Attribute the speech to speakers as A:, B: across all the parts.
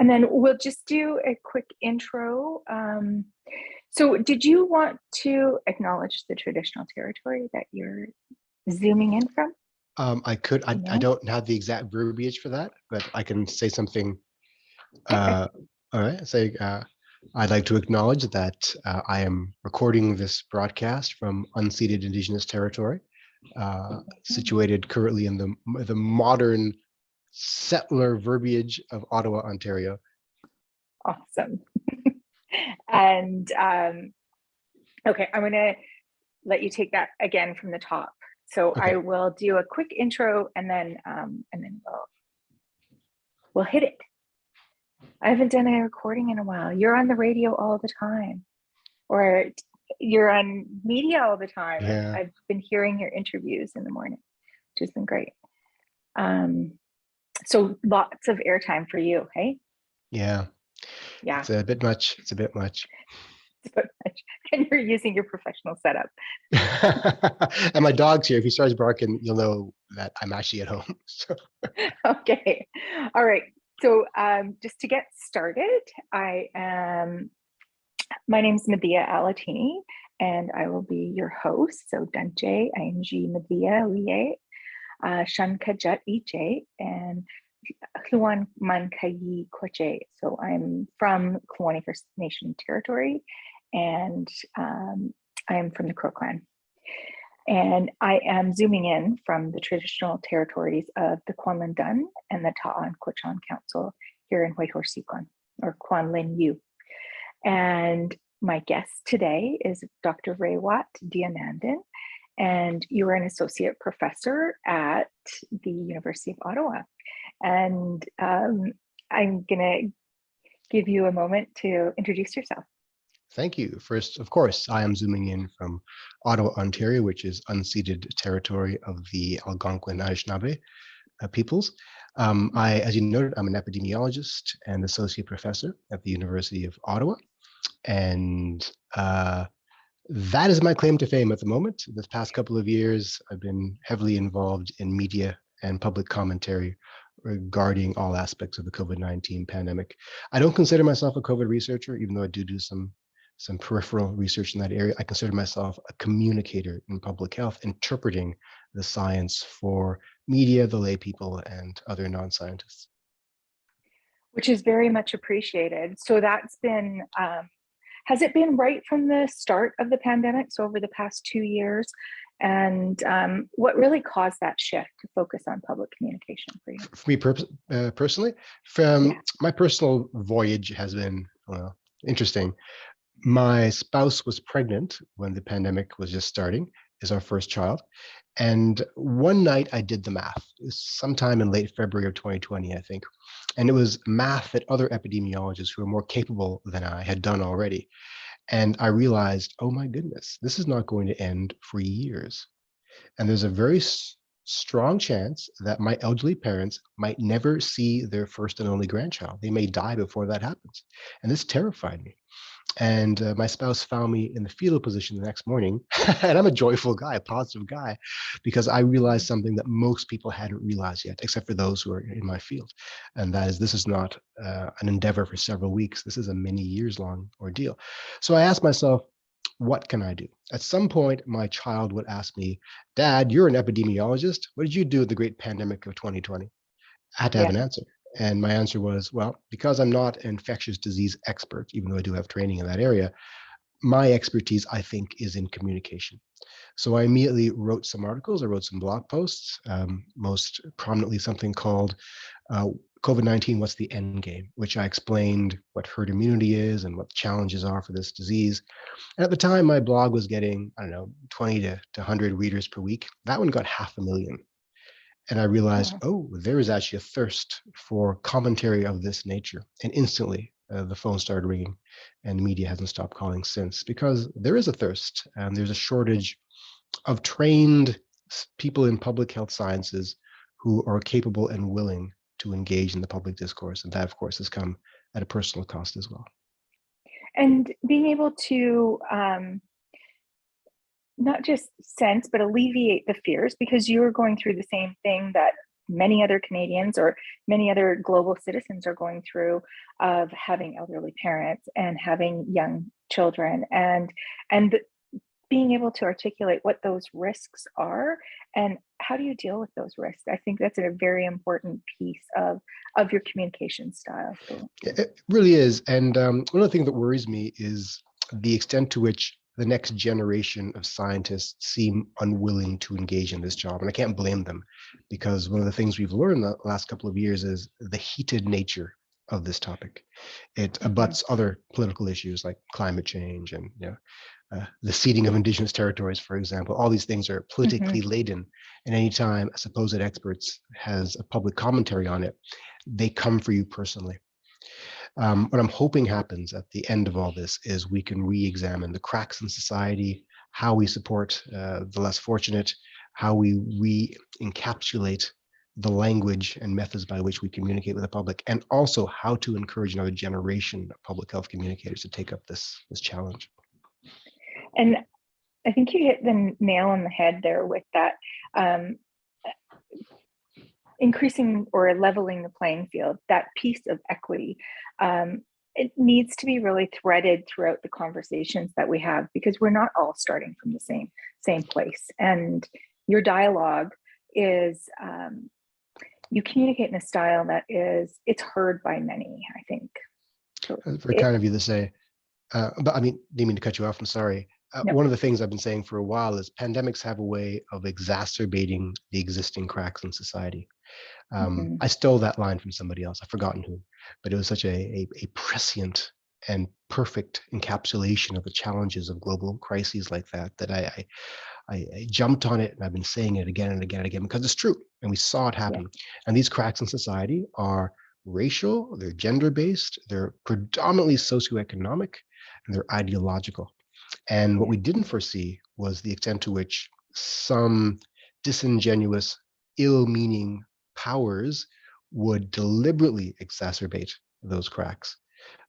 A: And then we'll just do a quick intro. So did you want to acknowledge the traditional territory that you're zooming in from?
B: I could. I don't have the exact verbiage for that, but I can say something. All right. Say, I'd like to acknowledge that I am recording this broadcast from unceded Indigenous territory, situated currently in the modern settler verbiage of Ottawa, Ontario.
A: Awesome. And okay, I'm going to let you take that again from the top. So
B: Okay.
A: I will do a quick intro, and then we'll hit it. I haven't done a recording in a while. You're on the radio all the time, or you're on media all the time.
B: Yeah.
A: I've been hearing your interviews in the morning, which has been great. So lots of airtime for you, hey?
B: Yeah.
A: Yeah.
B: It's a bit much. It's a bit much.
A: It's a bit much. And you're using your professional setup.
B: And my dog's here. If he starts barking, you'll know that I'm actually at home. So.
A: Okay. All right. So just to get started, my name's Mathieya Alatini, and I will be your host. So Danche, Ainji Mathieya, Liye, Shanka Jet EJ, and Kluan Mankayi Koche. So I'm from Kluani First Nation territory, and I'm from the Crow Clan. And I am zooming in from the traditional territories of the Kwanlin Dun and the Ta'an Quechan Council here in Whitehorse, Yukon, or Kwanlin U. And my guest today is Dr. Raywat Deonandan, and you are an associate professor at the University of Ottawa. And I'm going to give you a moment to introduce yourself.
B: Thank you. First, of course, I am zooming in from Ottawa, Ontario, which is unceded territory of the Algonquin Anishinaabe peoples. As you noted, I'm an epidemiologist and associate professor at the University of Ottawa. And that is my claim to fame at the moment. This past couple of years, I've been heavily involved in media and public commentary regarding all aspects of the COVID-19 pandemic. I don't consider myself a COVID researcher, even though I do some peripheral research in that area. I consider myself a communicator in public health, interpreting the science for media, the lay people, and other non-scientists.
A: Which is very much appreciated. So that's been, has it been right from the start of the pandemic, so over the past 2 years? And what really caused that shift to focus on public communication for you?
B: For me personally, my personal voyage has been interesting. My spouse was pregnant when the pandemic was just starting, is our first child. And one night I did the math. It was sometime in late February of 2020, I think. And it was math that other epidemiologists who are more capable than I had done already. And I realized, oh my goodness, this is not going to end for years. And there's a very strong chance that my elderly parents might never see their first and only grandchild. They may die before that happens. And this terrified me. And my spouse found me in the fetal position the next morning. And I'm a joyful guy, a positive guy, because I realized something that most people hadn't realized yet, except for those who are in my field. And that is, this is not an endeavor for several weeks. This is a many years long ordeal. So I asked myself, what can I do? At some point, my child would ask me, Dad, you're an epidemiologist. What did you do with the great pandemic of 2020? I had to have an answer. And my answer was, well, because I'm not an infectious disease expert, even though I do have training in that area, my expertise, I think, is in communication. So I immediately wrote some articles. I wrote some blog posts, most prominently something called COVID-19, What's the End Game, which I explained what herd immunity is and what the challenges are for this disease. And at the time, my blog was getting, 20 to 100 readers per week. That one got 500,000. And I realized, there is actually a thirst for commentary of this nature. And instantly, the phone started ringing, and the media hasn't stopped calling since, because there is a thirst, and there's a shortage of trained people in public health sciences who are capable and willing to engage in the public discourse. And that, of course, has come at a personal cost as well.
A: And being able to not just sense, but alleviate the fears, because you were going through the same thing that many other Canadians or many other global citizens are going through, of having elderly parents and having young children, and being able to articulate what those risks are and how do you deal with those risks. I think that's a very important piece of your communication style. So
B: It really is. And one of the things that worries me is the extent to which the next generation of scientists seem unwilling to engage in this job. And I can't blame them, because one of the things we've learned the last couple of years is the heated nature of this topic. It abuts other political issues like climate change and the ceding of indigenous territories, for example. All these things are politically laden. And anytime a supposed expert has a public commentary on it, they come for you personally. What I'm hoping happens at the end of all this is we can re-examine the cracks in society, how we support the less fortunate, how we re-encapsulate the language and methods by which we communicate with the public, and also how to encourage another generation of public health communicators to take up this challenge.
A: And I think you hit the nail on the head there with that. Increasing or leveling the playing field, that piece of equity, it needs to be really threaded throughout the conversations that we have, because we're not all starting from the same place. And your dialogue is, you communicate in a style that it's heard by many, I think. So
B: very kind of you to say, but I mean, didn't mean to cut you off, I'm sorry.
A: No.
B: One of the things I've been saying for a while is pandemics have a way of exacerbating the existing cracks in society. I stole that line from somebody else. I've forgotten who, but it was such a prescient and perfect encapsulation of the challenges of global crises like that, that I jumped on it, and I've been saying it again and again and again because it's true, and we saw it happen. And these cracks in society are racial, they're gender-based, they're predominantly socioeconomic, and they're ideological. And what we didn't foresee was the extent to which some disingenuous, ill-meaning powers would deliberately exacerbate those cracks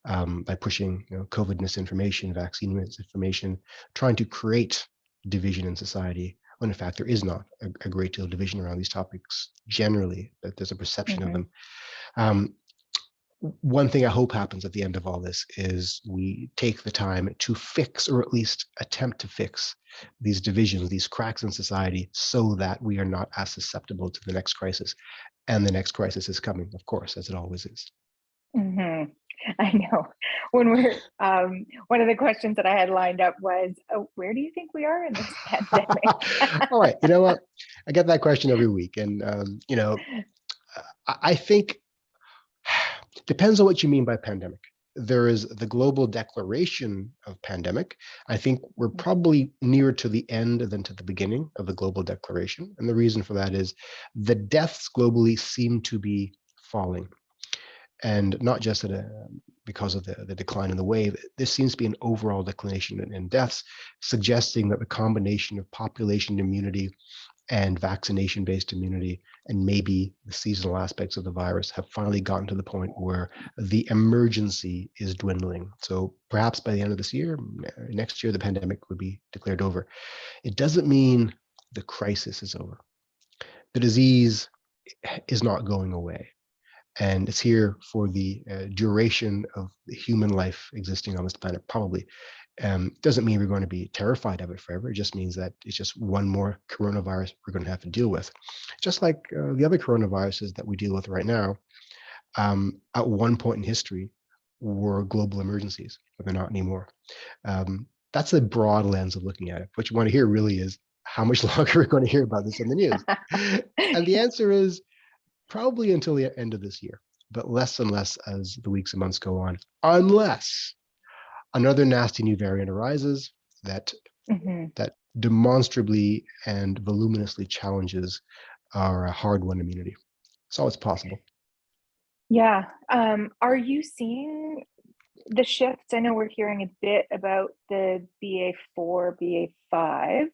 B: by pushing COVID misinformation, vaccine misinformation, trying to create division in society, when in fact there is not a great deal of division around these topics generally, that there's a perception of them. One thing I hope happens at the end of all this is we take the time to fix, or at least attempt to fix, these divisions, these cracks in society, so that we are not as susceptible to the next crisis. And the next crisis is coming, of course, as it always is.
A: I know. When we're one of the questions that I had lined up was, where do you think we are in this pandemic?
B: All right, you know what? I get that question every week, and I think depends on what you mean by pandemic. There is the global declaration of pandemic. I think we're probably nearer to the end than to the beginning of the global declaration. And the reason for that is the deaths globally seem to be falling. And not just because of the decline in the wave, there seems to be an overall declination in deaths, suggesting that the combination of population immunity and vaccination-based immunity, and maybe the seasonal aspects of the virus, have finally gotten to the point where the emergency is dwindling. So perhaps by the end of this year, next year, the pandemic would be declared over. It doesn't mean the crisis is over. The disease is not going away, and it's here for the duration of the human life existing on this planet, probably. Doesn't mean we're going to be terrified of it forever. It just means that it's just one more coronavirus we're going to have to deal with. Just like the other coronaviruses that we deal with right now, at one point in history, were global emergencies, but they're not anymore. That's a broad lens of looking at it. What you want to hear really is, how much longer are we going to hear about this in the news? And the answer is probably until the end of this year, but less and less as the weeks and months go on, unless another nasty new variant arises that that demonstrably and voluminously challenges our hard-won immunity. So it's possible.
A: Yeah. Are you seeing the shifts? I know we're hearing a bit about the BA4, BA5.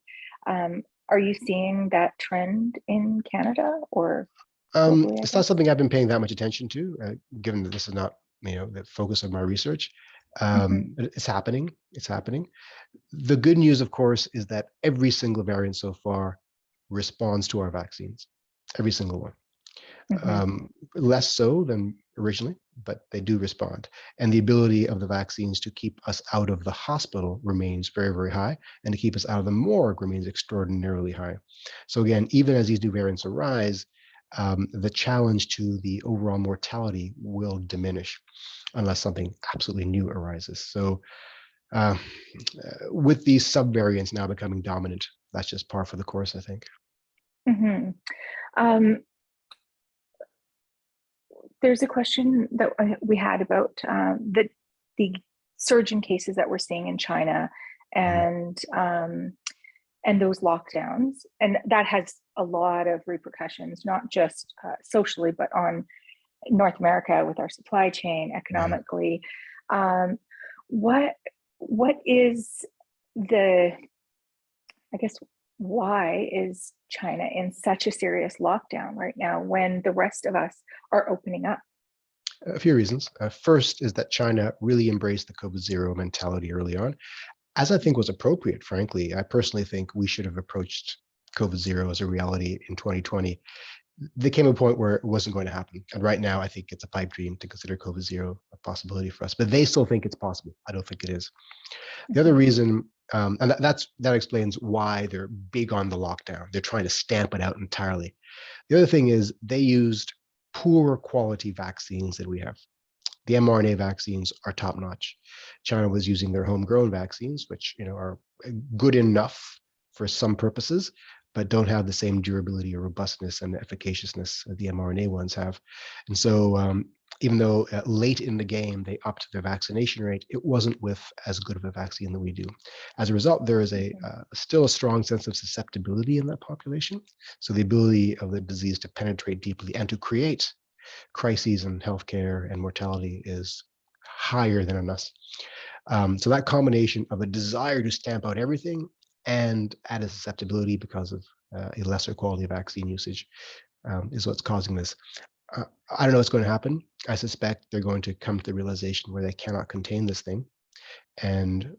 A: Are you seeing that trend in Canada or globally?
B: It's not something I've been paying that much attention to, given that this is not the focus of my research. It's happening. It's happening. The good news, of course, is that every single variant so far responds to our vaccines. Every single one. less so than originally, but they do respond. And the ability of the vaccines to keep us out of the hospital remains very, very high, and to keep us out of the morgue remains extraordinarily high. So again, even as these new variants arise, the challenge to the overall mortality will diminish unless something absolutely new arises. So with these subvariants now becoming dominant, that's just par for the course, I think.
A: There's a question that we had about the surge in cases that we're seeing in China and those lockdowns, and that has a lot of repercussions, not just socially, but on North America with our supply chain, economically. What is the, I guess, why is China in such a serious lockdown right now when the rest of us are opening up?
B: A few reasons. First is that China really embraced the COVID-0 mentality early on, as I think was appropriate, frankly. I personally think we should have approached COVID-0 as a reality in 2020. There came a point where it wasn't going to happen. And right now, I think it's a pipe dream to consider COVID-0 a possibility for us. But they still think it's possible. I don't think it is. The other reason, and that explains why they're big on the lockdown. They're trying to stamp it out entirely. The other thing is they used poor quality vaccines that we have. The mRNA vaccines are top notch. China was using their homegrown vaccines, which are good enough for some purposes, but don't have the same durability or robustness and efficaciousness that the mRNA ones have. And so even though late in the game they upped their vaccination rate, it wasn't with as good of a vaccine that we do. As a result, there is still a strong sense of susceptibility in that population. So the ability of the disease to penetrate deeply and to create crises in healthcare and mortality is higher than in us. So that combination of a desire to stamp out everything and add a susceptibility because of a lesser quality of vaccine usage is what's causing this. I don't know what's going to happen. I suspect they're going to come to the realization where they cannot contain this thing and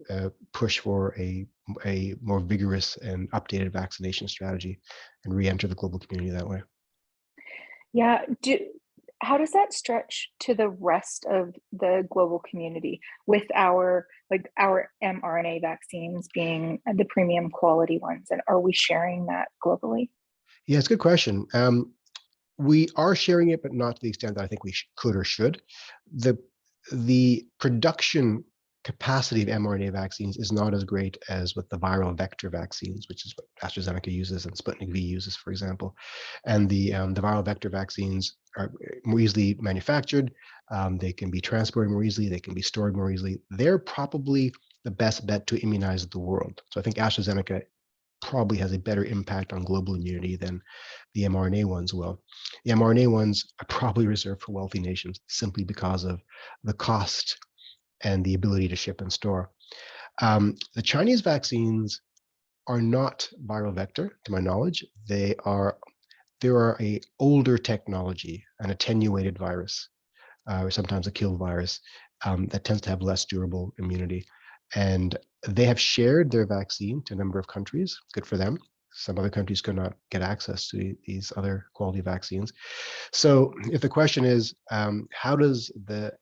B: push for a more vigorous and updated vaccination strategy and re-enter the global community that way.
A: Yeah. How does that stretch to the rest of the global community with our mRNA vaccines being the premium quality ones? And are we sharing that globally?
B: Yeah, it's a good question. We are sharing it, but not to the extent that I think we could or should. The production capacity of mRNA vaccines is not as great as with the viral vector vaccines, which is what AstraZeneca uses and Sputnik V uses, for example. And the viral vector vaccines are more easily manufactured. They can be transported more easily. They can be stored more easily. They're probably the best bet to immunize the world. So I think AstraZeneca probably has a better impact on global immunity than the mRNA ones will. The mRNA ones are probably reserved for wealthy nations simply because of the cost and the ability to ship and store. The Chinese vaccines are not viral vector, to my knowledge. They are a older technology, an attenuated virus, or sometimes a kill virus that tends to have less durable immunity. And they have shared their vaccine to a number of countries. Good for them. Some other countries could not get access to these other quality vaccines. So if the question is, how does the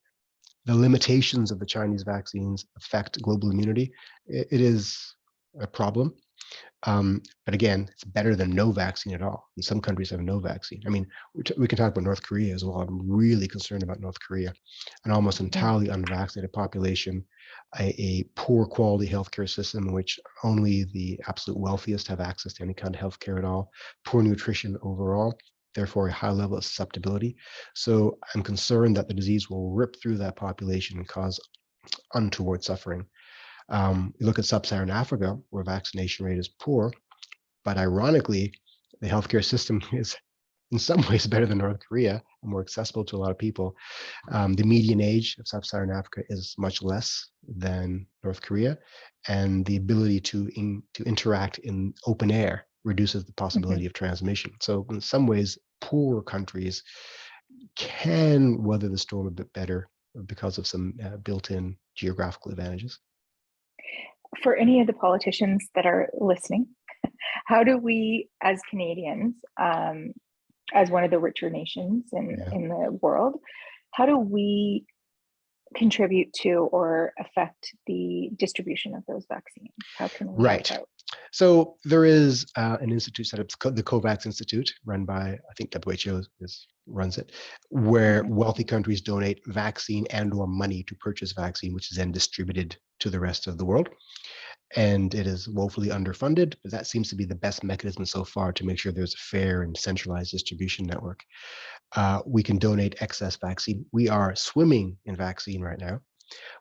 B: limitations of the Chinese vaccines affect global immunity? It is a problem. But again, it's better than no vaccine at all. And some countries have no vaccine. I mean, we can talk about North Korea as well. I'm really concerned about North Korea, an almost entirely unvaccinated population, a poor quality healthcare system in which only the absolute wealthiest have access to any kind of healthcare at all, poor nutrition overall, therefore a high level of susceptibility. So I'm concerned that the disease will rip through that population and cause untoward suffering. You look at sub-Saharan Africa, where vaccination rate is poor, but ironically, the healthcare system is in some ways better than North Korea and more accessible to a lot of people. The median age of sub-Saharan Africa is much less than North Korea, and the ability to interact in open air reduces the possibility of transmission. So in some ways, poorer countries can weather the storm a bit better because of some built-in geographical advantages.
A: For any of the politicians that are listening, how do we as Canadians as one of the richer nations
B: Yeah.
A: in the world, how do we contribute to or affect the distribution of those vaccines? How can we help
B: Right.
A: out?
B: So there is an institute set up, the COVAX Institute, run by, I think WHO runs it, where
A: Mhm.
B: wealthy countries donate vaccine and or money to purchase vaccine, which is then distributed to the rest of the world. And it is woefully underfunded, but that seems to be the best mechanism so far to make sure there's a fair and centralized distribution network. We can donate excess vaccine. We are swimming in vaccine right now.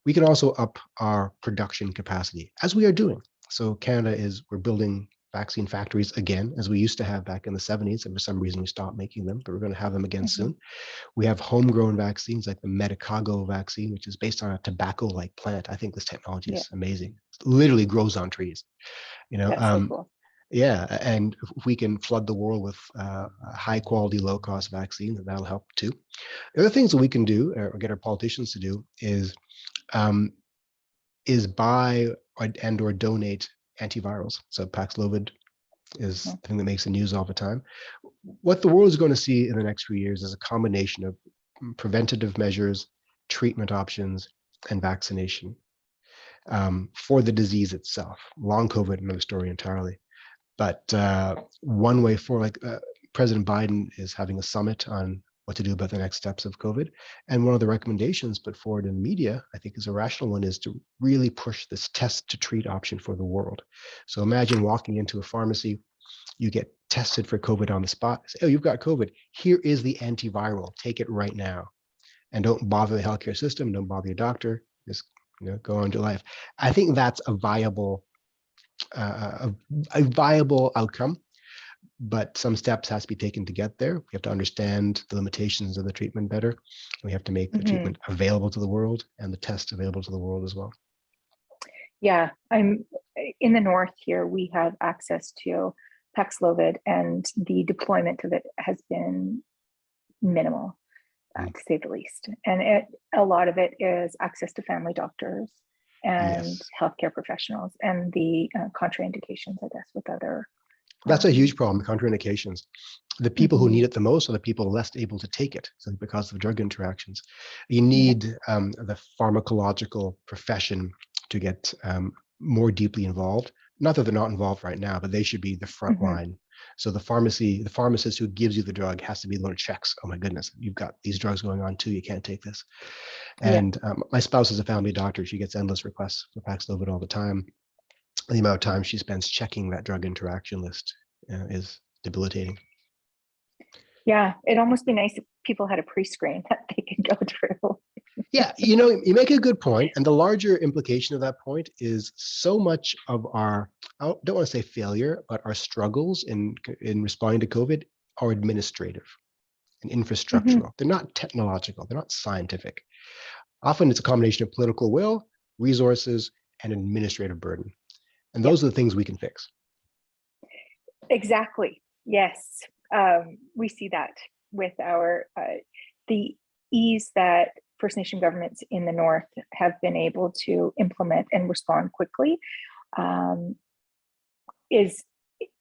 B: We can also up our production capacity, as we are doing. So Canada we're building vaccine factories again, as we used to have back in the 70s, and for some reason we stopped making them, but we're going to have them again
A: Mhm.
B: soon. We have homegrown vaccines like the Medicago vaccine, which is based on a tobacco-like plant. I think this technology
A: Yeah,
B: is amazing. It literally grows on trees. You know,
A: that's so cool.
B: yeah, and if we can flood the world with high quality, low cost vaccine, that'll help too. The other things that we can do, or get our politicians to do, um, is buy and or donate antivirals. So Paxlovid is
A: Mhm.
B: the thing that makes the news all the time. What the world is going to see in the next few years is a combination of preventative measures, treatment options, and vaccination for the disease itself. Long COVID, another story entirely. But one way for President Biden is having a summit on what to do about the next steps of COVID. And one of the recommendations put forward in the media, I think is a rational one, is to really push this test to treat option for the world. So imagine walking into a pharmacy, you get tested for COVID on the spot. Say, oh, you've got COVID. Here is the antiviral. Take it right now. And don't bother the healthcare system. Don't bother your doctor. Just go on to life. I think that's a viable outcome, but some steps has to be taken to get there. We have to understand the limitations of the treatment better. We have to make the
A: Mhm.
B: treatment available to the world and the test available to the world as well.
A: Yeah, I'm in the north here. We have access to Paxlovid, and the deployment of it has been minimal,
B: Mm.
A: to say the least. And a lot of it is access to family doctors and
B: Yes,
A: healthcare professionals, and the contraindications, I guess, with other.
B: that's a
A: Um,
B: huge problem, contraindications. The people who
A: mhm.
B: need it the most are the people less able to take it, so because of drug interactions. You
A: Yeah.
B: need the pharmacological profession to get more deeply involved. Not that they're not involved right now, but they should be the front
A: Mhm.
B: line. So the pharmacist who gives you the drug has to be the one who checks, oh my goodness, you've got these drugs going on too, you can't take this.
A: Yeah.
B: And my spouse is a family doctor. She gets endless requests for Paxlovid all the time. The amount of time she spends checking that drug interaction list is debilitating.
A: Yeah. It'd almost be nice if people had a pre-screen that they could go through.
B: Yeah, you make a good point, and the larger implication of that point is so much of our, I don't want to say failure, but our struggles in responding to COVID are administrative and
A: Mhm.
B: infrastructural. They're not technological. They're not scientific. Often it's a combination of political will, resources, and administrative burden, and
A: Yeah.
B: those are the things we can fix.
A: Exactly. Yes. We see that with our the ease that First Nation governments in the North have been able to implement and respond quickly. Um, is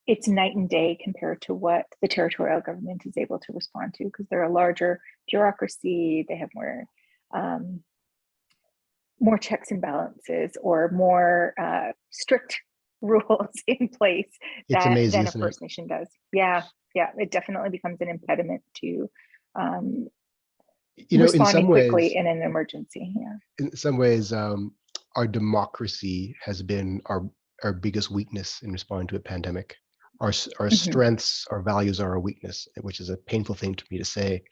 A: it's night and day compared to what the territorial government is able to respond to, because they're a larger bureaucracy. They have um, more checks and balances, or more strict rules in place
B: It's amazing,
A: than a
B: isn't it?
A: First Nation does. Yeah, yeah, it definitely becomes an impediment to um,
B: In
A: responding
B: some
A: quickly
B: ways,
A: in an emergency. Yeah.
B: our democracy has been our biggest weakness in responding to a pandemic. Our
A: Mhm.
B: strengths, our values are our weakness, which is a painful thing to me to say.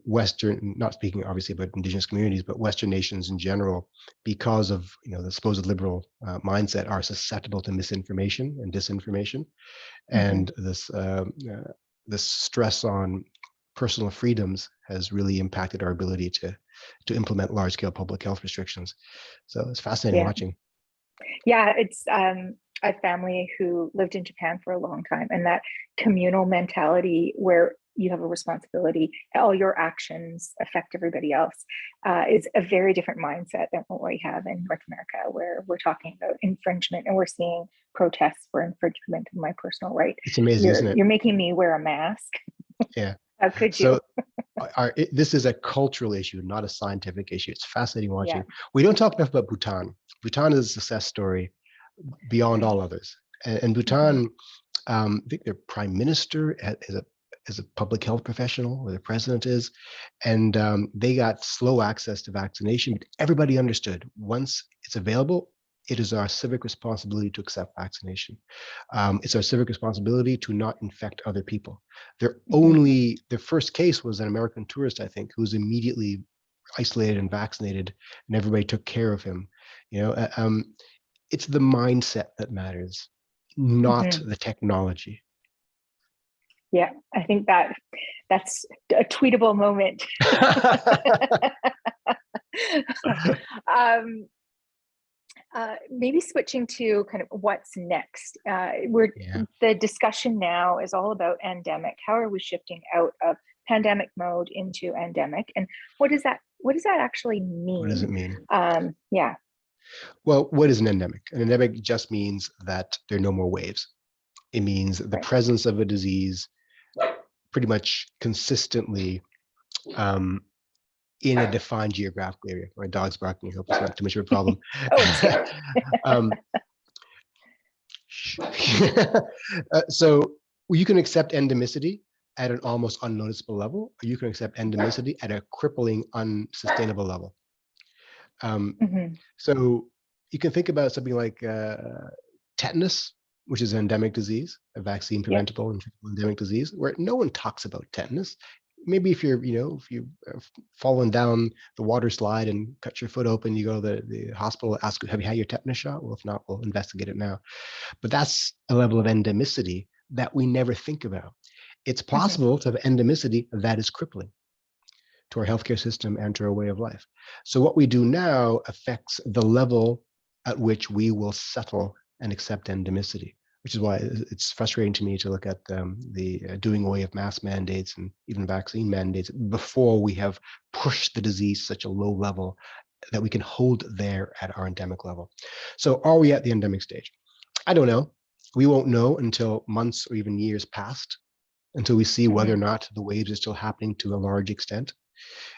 B: Western, not speaking obviously about Indigenous communities, but Western nations in general, because of the supposed liberal mindset, are susceptible to misinformation and disinformation,
A: Mhm.
B: and this stress on personal freedoms has really impacted our ability to implement large scale public health restrictions. So it's fascinating
A: Yeah.
B: watching.
A: Yeah, it's a family who lived in Japan for a long time, and that communal mentality where you have a responsibility, all your actions affect everybody else, is a very different mindset than what we have in North America, where we're talking about infringement and we're seeing protests for infringement of my personal right.
B: It's amazing,
A: You're
B: isn't it?
A: you're making me wear a mask.
B: Yeah.
A: How could you?
B: So this is a cultural issue, not a scientific issue. It's fascinating
A: Yeah,
B: watching. We don't talk enough about Bhutan. Bhutan is a success story beyond
A: right.
B: all others. And
A: Hmm.
B: Bhutan, I think their prime minister is a public health professional, or the president is, and they got slow access to vaccination. But everybody understood once it's available, it is our civic responsibility to accept vaccination. It's our civic responsibility to not infect other people.
A: Hmm.
B: Their first case was an American tourist, I think, who was immediately isolated and vaccinated, and everybody took care of him. You know, it's the mindset that matters, not
A: Hmm.
B: the technology.
A: Yeah, I think that's a tweetable moment. um, Maybe switching to kind of what's next.
B: Yeah.
A: The discussion now is all about endemic. How are we shifting out of pandemic mode into endemic, and what does that actually
B: What does
A: mean?
B: it mean?
A: Yeah.
B: Well, what is an endemic? An endemic just means that there are no more waves. It means the
A: Right.
B: presence of a disease pretty much consistently um, in a defined geographical area. My dog's barking. I hope it's not too much of a problem.
A: Oh, it's here.
B: um, so you can accept endemicity at an almost unnoticeable level, or you can accept endemicity at a crippling, unsustainable level.
A: Hmm.
B: So you can think about something like tetanus, which is an endemic disease, a vaccine
A: Yeah.
B: preventable and treatable endemic disease, where no one talks about tetanus. Maybe if if you fallen down the water slide and cut your foot open, you go to the hospital, ask, have you had your tetanus shot? Well, if not, we'll investigate it now. But that's a level of endemicity that we never think about. It's
A: Hmm.
B: possible to have endemicity that is crippling to our healthcare system and to our way of life. So what we do now affects the level at which we will settle and accept endemicity, which is why it's frustrating to me to look at the doing away of mask mandates and even vaccine mandates before we have pushed the disease to such a low level that we can hold there at our endemic level. So are we at the endemic stage? I don't know. We won't know until months or even years past, until we see whether or
A: Hmm.
B: not the waves are still happening to a large extent.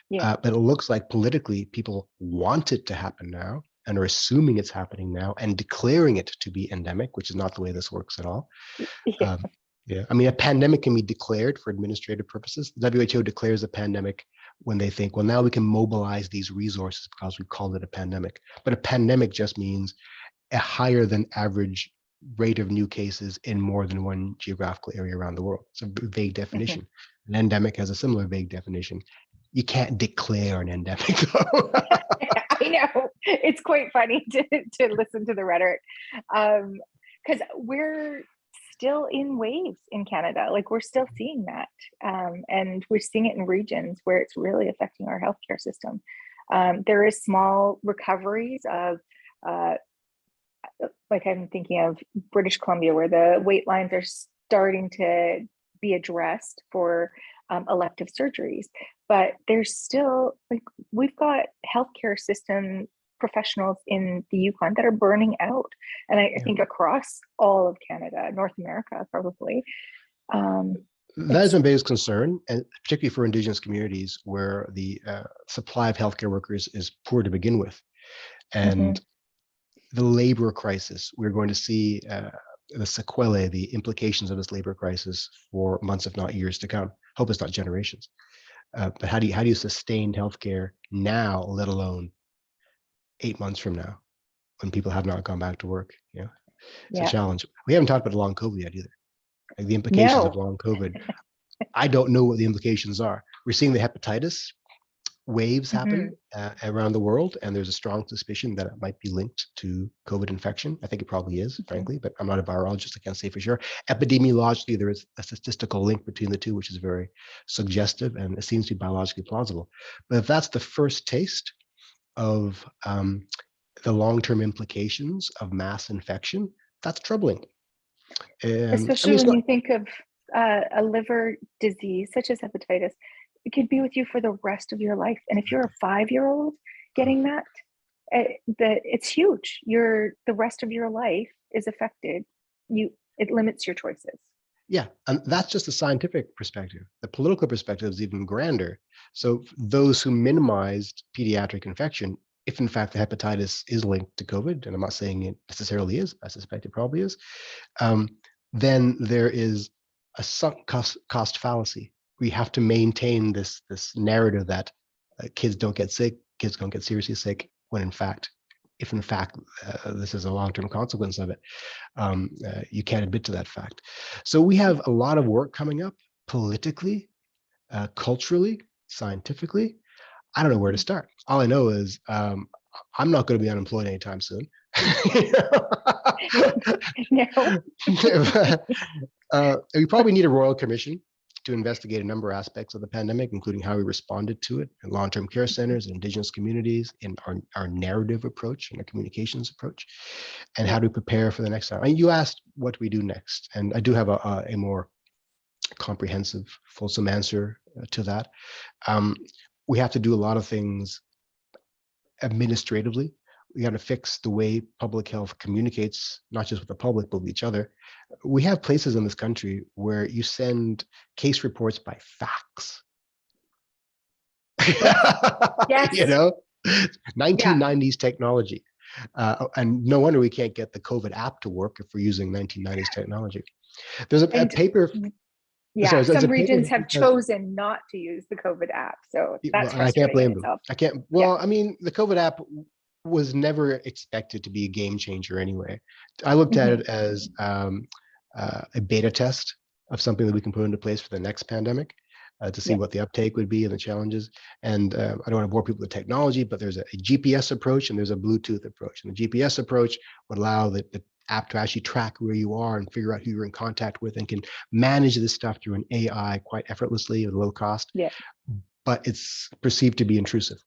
A: Yeah.
B: But it looks like politically people want it to happen now and are assuming it's happening now and declaring it to be endemic, which is not the way this works at all.
A: Yeah.
B: Um, yeah, I mean, a pandemic can be declared for administrative purposes. The WHO declares a pandemic when they think, well, now we can mobilize these resources because we called it a pandemic. But a pandemic just means a higher than average rate of new cases in more than one geographical area around the world. It's a vague
A: Hmm.
B: definition. An endemic has a similar vague definition. You can't declare an endemic.
A: I know, it's quite funny to listen to the rhetoric, because we're still in waves in Canada. Like we're still seeing that, and we're seeing it in regions where it's really affecting our healthcare system. There is small recoveries of, uh, like I'm thinking of British Columbia, where the wait lines are starting to be addressed for elective surgeries. But there's still, like, we've got healthcare system professionals in the Yukon that are burning out. And I
B: Yeah.
A: think across all of Canada, North America, probably. Um,
B: That is
A: it's,
B: my biggest concern, and particularly for Indigenous communities where the supply of healthcare workers is poor to begin with. And
A: mhm,
B: the labor crisis, we're going to see the sequelae, the implications of this labor crisis for months, if not years to come. Hope it's not generations. But how do you sustain healthcare now, let alone 8 months from now, when people have not gone back to work? You know, it's a
A: yeah,
B: challenge. We haven't talked about long COVID yet either. Like the implications of
A: no.
B: long COVID. I don't know what the implications are. We're seeing the hepatitis waves
A: Mhm,
B: happen around the world, and there's a strong suspicion that it might be linked to COVID infection. I think it probably is,
A: mhm,
B: frankly, but I'm not a virologist. I can't say for sure. Epidemiologically, there is a statistical link between the two, which is very suggestive, and it seems to be biologically plausible. But if that's the first taste of the long-term implications of mass infection, that's troubling. I
A: especially
B: mean, it's
A: when
B: not.
A: you think of a liver disease such as hepatitis. It could be with you for the rest of your life. And if you're a 5-year-old getting that, it's huge. The rest of your life is affected. It limits your choices.
B: Yeah, and that's just the scientific perspective. The political perspective is even grander. So those who minimized pediatric infection, if in fact the hepatitis is linked to COVID, and I'm not saying it necessarily is, I suspect it probably is, um, then there is a sunk cost fallacy. We have to maintain this narrative that kids don't get sick, kids don't get seriously sick, when in fact, if in fact this is a long-term consequence of it, you can't admit to that fact. So we have a lot of work coming up politically, culturally, scientifically. I don't know where to start. All I know is I'm not going to be unemployed anytime soon.
A: No.
B: We probably need a royal commission to investigate a number of aspects of the pandemic, including how we responded to it in long-term care centers, in Indigenous communities, in our narrative approach and our communications approach, and how to prepare for the next time. I mean, you asked what we do next, and I do have a more comprehensive, fulsome answer to that. We have to do a lot of things administratively. We got to fix the way public health communicates, not just with the public, but with each other. We have places in this country where you send case reports by fax.
A: Yes.
B: You know, 1990s technology. And no wonder we can't get the COVID app to work if we're using 1990s technology. There's a paper.
A: Yeah,
B: sorry,
A: some regions have chosen not to use the COVID app, so that's frustrating.
B: I can't blame them.
A: Itself.
B: I can't. Well, I mean, the COVID app was never expected to be a game changer anyway. I looked at it as a beta test of something that we can put into place for the next pandemic to see what the uptake would be and the challenges. And I don't want to bore people with technology, but there's a GPS approach and there's a Bluetooth approach. And the GPS approach would allow the app to actually track where you are and figure out who you're in contact with and can manage this stuff through an AI quite effortlessly at low cost.
A: Yeah.
B: But it's perceived to be intrusive.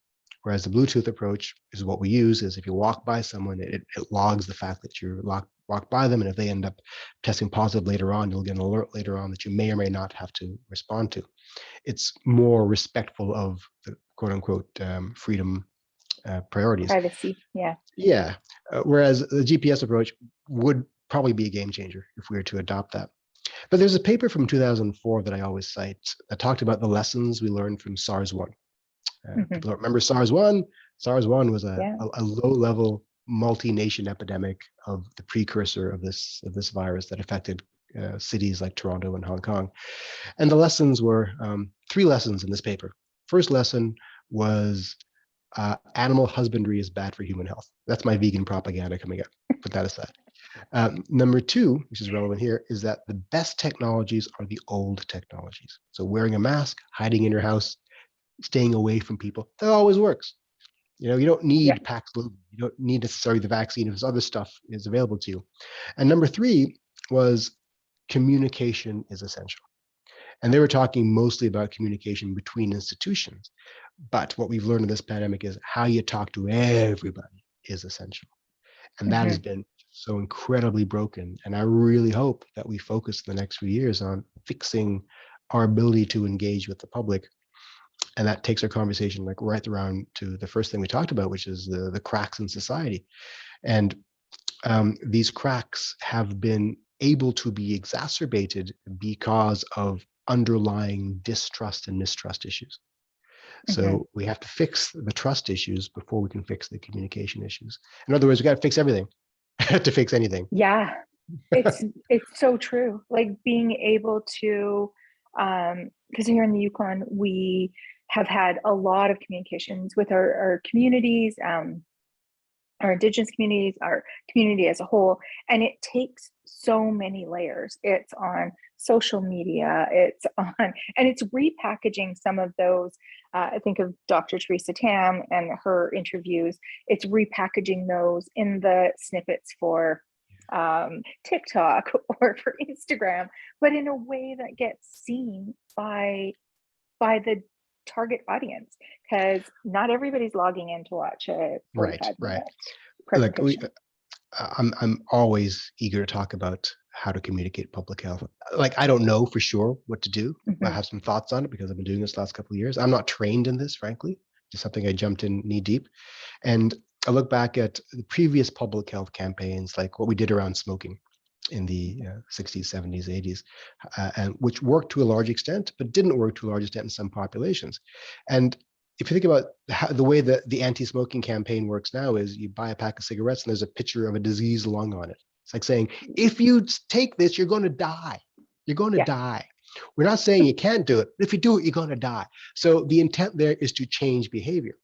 B: Whereas the Bluetooth approach is what we use is if you walk by someone, it logs the fact that you walked by them. And if they end up testing positive later on, you'll get an alert later on that you may or may not have to respond to. It's more respectful of the quote unquote freedom priorities.
A: Privacy, yeah.
B: Yeah. Whereas the GPS approach would probably be a game changer if we were to adopt that. But there's a paper from 2004 that I always cite that talked about the lessons we learned from SARS-1. People don't remember SARS-1. SARS-1 was a low-level multi-nation epidemic of the precursor of this virus that affected cities like Toronto and Hong Kong. And the lessons were 3 lessons in this paper. First lesson was animal husbandry is bad for human health. That's my vegan propaganda coming up. Put that aside. Number 2, which is relevant here, is that the best technologies are the old technologies. So wearing a mask, hiding in your house, staying away from people, that always works. You know, you don't need Paxlovid. You don't need necessarily the vaccine if this other stuff is available to you. And number 3 was communication is essential. And they were talking mostly about communication between institutions. But what we've learned in this pandemic is how you talk to everybody is essential. And that has been so incredibly broken. And I really hope that we focus the next few years on fixing our ability to engage with the public. And that takes our conversation like right around to the first thing we talked about, which is the cracks in society. And these cracks have been able to be exacerbated because of underlying distrust and mistrust issues. So we have to fix the trust issues before we can fix the communication issues. In other words, we got to fix everything to fix anything.
A: Yeah, it's so true. Like being able to, because here in the Yukon, we have had a lot of communications with our communities, our Indigenous communities, our community as a whole, and it takes so many layers. It's on social media, it's on, and it's repackaging some of those. I think of Dr. Teresa Tam and her interviews. It's repackaging those in the snippets for TikTok or for Instagram, but in a way that gets seen by the target audience, because not everybody's logging in to watch a 45 minute presentation.
B: I'm always eager to talk about how to communicate public health. Like, I don't know for sure what to do. I have some thoughts on it because I've been doing this last couple of years. I'm not trained in this, frankly. It's something I jumped in knee deep. And I look back at the previous public health campaigns, like what we did around smoking. in the 60s, 70s, 80s, and which worked to a large extent, but didn't work to a large extent in some populations. And if you think about the way that the anti-smoking campaign works now is you buy a pack of cigarettes and there's a picture of a diseased lung on it. It's like saying, if you take this, you're going to die. You're going to die. We're not saying you can't do it, but if you do it, you're going to die. So the intent there is to change behavior.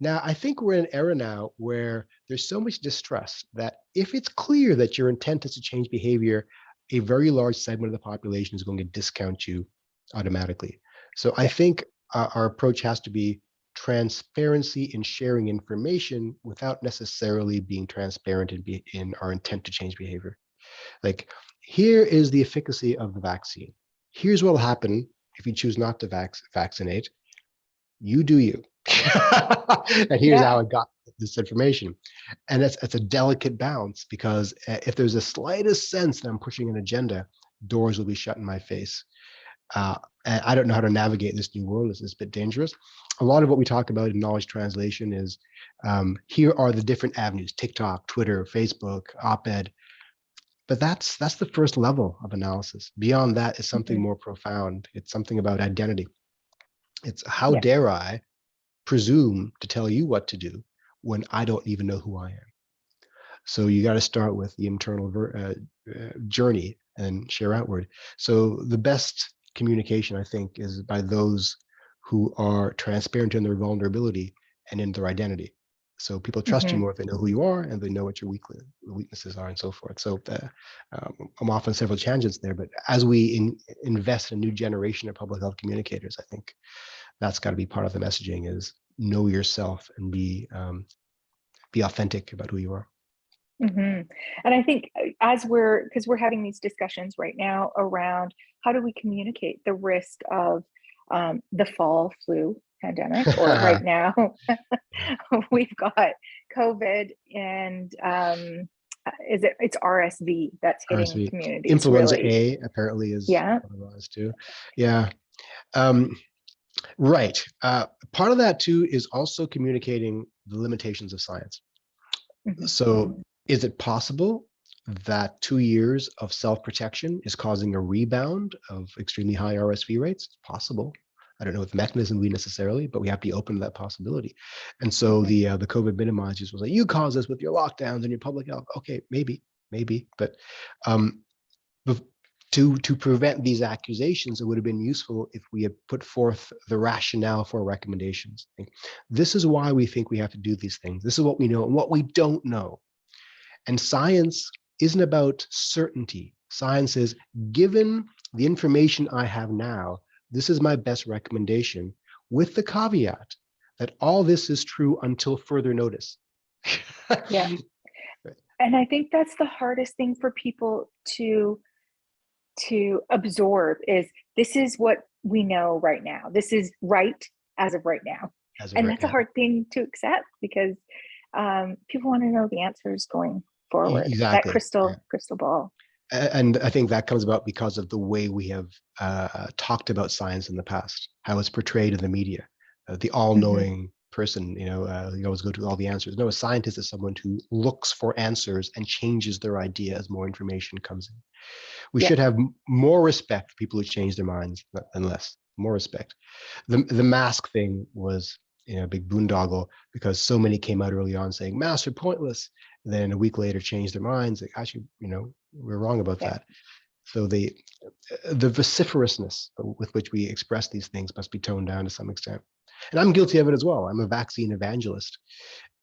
B: Now, I think we're in an era now where there's so much distrust that if it's clear that your intent is to change behavior, a very large segment of the population is going to discount you automatically. So I think our approach has to be transparency in sharing information without necessarily being transparent in our intent to change behavior. Like, here is the efficacy of the vaccine. Here's what will happen if you choose not to vaccinate. You do you. And here's how I got this information. And it's a delicate balance, because if there's the slightest sense that I'm pushing an agenda, doors will be shut in my face. And I don't know how to navigate this new world. It's a bit dangerous. A lot of what we talk about in knowledge translation is here are the different avenues: TikTok, Twitter, Facebook, op-ed. But that's the first level of analysis. Beyond that is something more profound. It's something about identity. It's how dare I presume to tell you what to do when I don't even know who I am. So you got to start with the internal journey and share outward. So the best communication, I think, is by those who are transparent in their vulnerability and in their identity. So people trust you more if they know who you are and they know what your weaknesses are and so forth. So I'm off on several tangents there, but as we invest in a new generation of public health communicators, I think that's got to be part of the messaging: is know yourself and be authentic about who you are.
A: And I think because we're having these discussions right now around how do we communicate the risk of the fall flu pandemic, or right now we've got COVID and it's RSV that's hitting
B: RSV.
A: communities.
B: Influenza
A: really.
B: A apparently is one of those too. Yeah. Right. Part of that too is also communicating the limitations of science. So is it possible that 2 years of self-protection is causing a rebound of extremely high RSV rates? It's possible. I don't know what the mechanism will be necessarily, but we have to be open to that possibility. And so the COVID minimizers was like, you caused this with your lockdowns and your public health. Okay, maybe, but to prevent these accusations, it would have been useful if we had put forth the rationale for recommendations. This is why we think we have to do these things. This is what we know and what we don't know. And science isn't about certainty. Science is, given the information I have now, this is my best recommendation, with the caveat that all this is true until further notice.
A: And I think that's the hardest thing for people to absorb, is this is what we know right now. This is right as of right now. And that's a hard thing to accept, because people want to know the answers going forward.
B: Exactly.
A: That crystal ball.
B: And I think that comes about because of the way we have talked about science in the past, how it's portrayed in the media, the all-knowing person, you always go to all the answers. No, a scientist is someone who looks for answers and changes their idea as more information comes in. We should have more respect for people who change their minds than less. More respect. The mask thing was a big boondoggle, because so many came out early on saying masks are pointless. And then a week later changed their minds. Like, actually, we're wrong about that. So the vociferousness with which we express these things must be toned down to some extent. And I'm guilty of it as well. I'm a vaccine evangelist.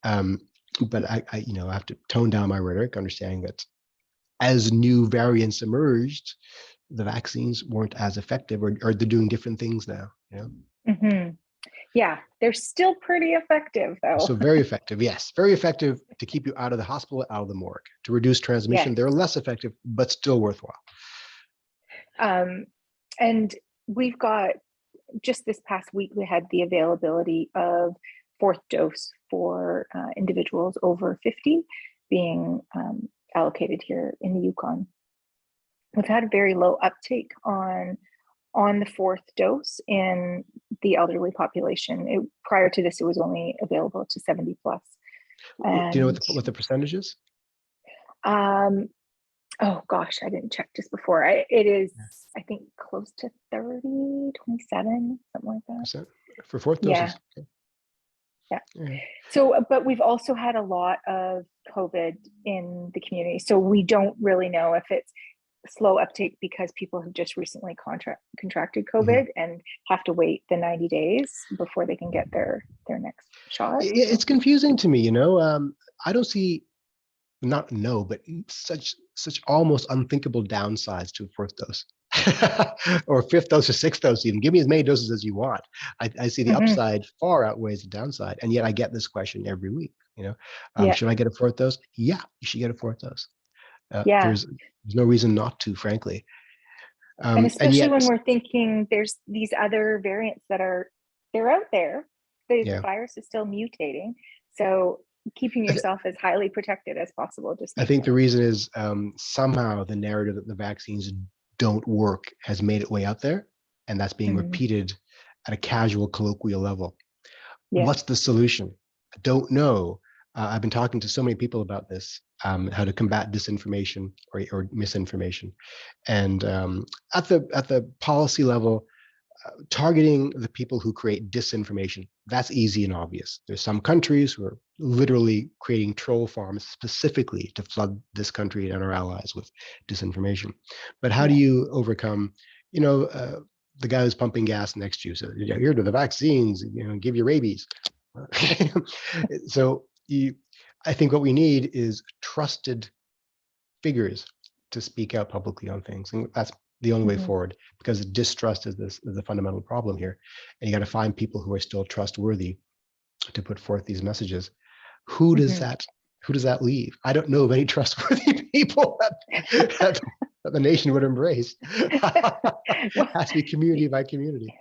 B: But I have to tone down my rhetoric, understanding that as new variants emerged, the vaccines weren't as effective, or they're doing different things now.
A: Yeah, they're still pretty effective, though.
B: So very effective, yes. Very effective to keep you out of the hospital, out of the morgue. To reduce transmission, they're less effective, but still worthwhile.
A: And we've got, just this past week, we had the availability of fourth dose for individuals over 50 being allocated here in the Yukon. We've had a very low uptake on the fourth dose in the elderly population. Prior to this, it was only available to 70 plus.
B: Do you know what the percentage is?
A: Oh gosh, I didn't check just before. It is, I think, close to 30, 27, something like that.
B: Percent for fourth
A: Yeah,
B: doses. Okay.
A: yeah.
B: Yeah.
A: So, but we've also had a lot of COVID in the community. So we don't really know if it's slow uptake because people have just recently contracted
B: Mhm.
A: COVID and have to wait the 90 days before they can get their next shot.
B: It's confusing to me, you know. I don't see, not no, but such almost unthinkable downsides to a fourth dose. Or fifth dose or sixth dose, even. Give me as many doses as you want. I see the
A: Mhm.
B: upside far outweighs the downside. And yet I get this question every week, you know.
A: Yeah,
B: Should I get a fourth dose? Yeah, you should get a fourth dose.
A: yeah.
B: There's no reason not to, frankly.
A: And
B: And
A: especially
B: yet,
A: when we're thinking there's these other variants that they're out there. The
B: yeah,
A: virus is still mutating. So keeping
B: I, th-
A: yourself as highly protected as possible just
B: I
A: makes
B: think the
A: sense.
B: reason is somehow the narrative that the vaccines don't work has made it way out there, and that's being
A: Mm,
B: repeated at a casual, colloquial level.
A: yeah.
B: What's the solution? I don't know. I've been talking to so many people about this, how to combat disinformation or misinformation, and at the policy level, targeting the people who create disinformation, that's easy and obvious. There's some countries who are literally creating troll farms specifically to flood this country and our allies with disinformation. But how do
A: Yeah.
B: you overcome, you know, the guy who's pumping gas next to you says, "Yeah, here to the vaccines, you know, give you rabies." So I think what we need is trusted figures to speak out publicly on things, and that's the only way
A: Mhm.
B: forward, because distrust is a fundamental problem here, and you got to find people who are still trustworthy to put forth these messages. Who does
A: Mhm.
B: that who does that leave? I don't know of any trustworthy people that, that the nation would embrace.
A: Well,
B: Has to be community by community.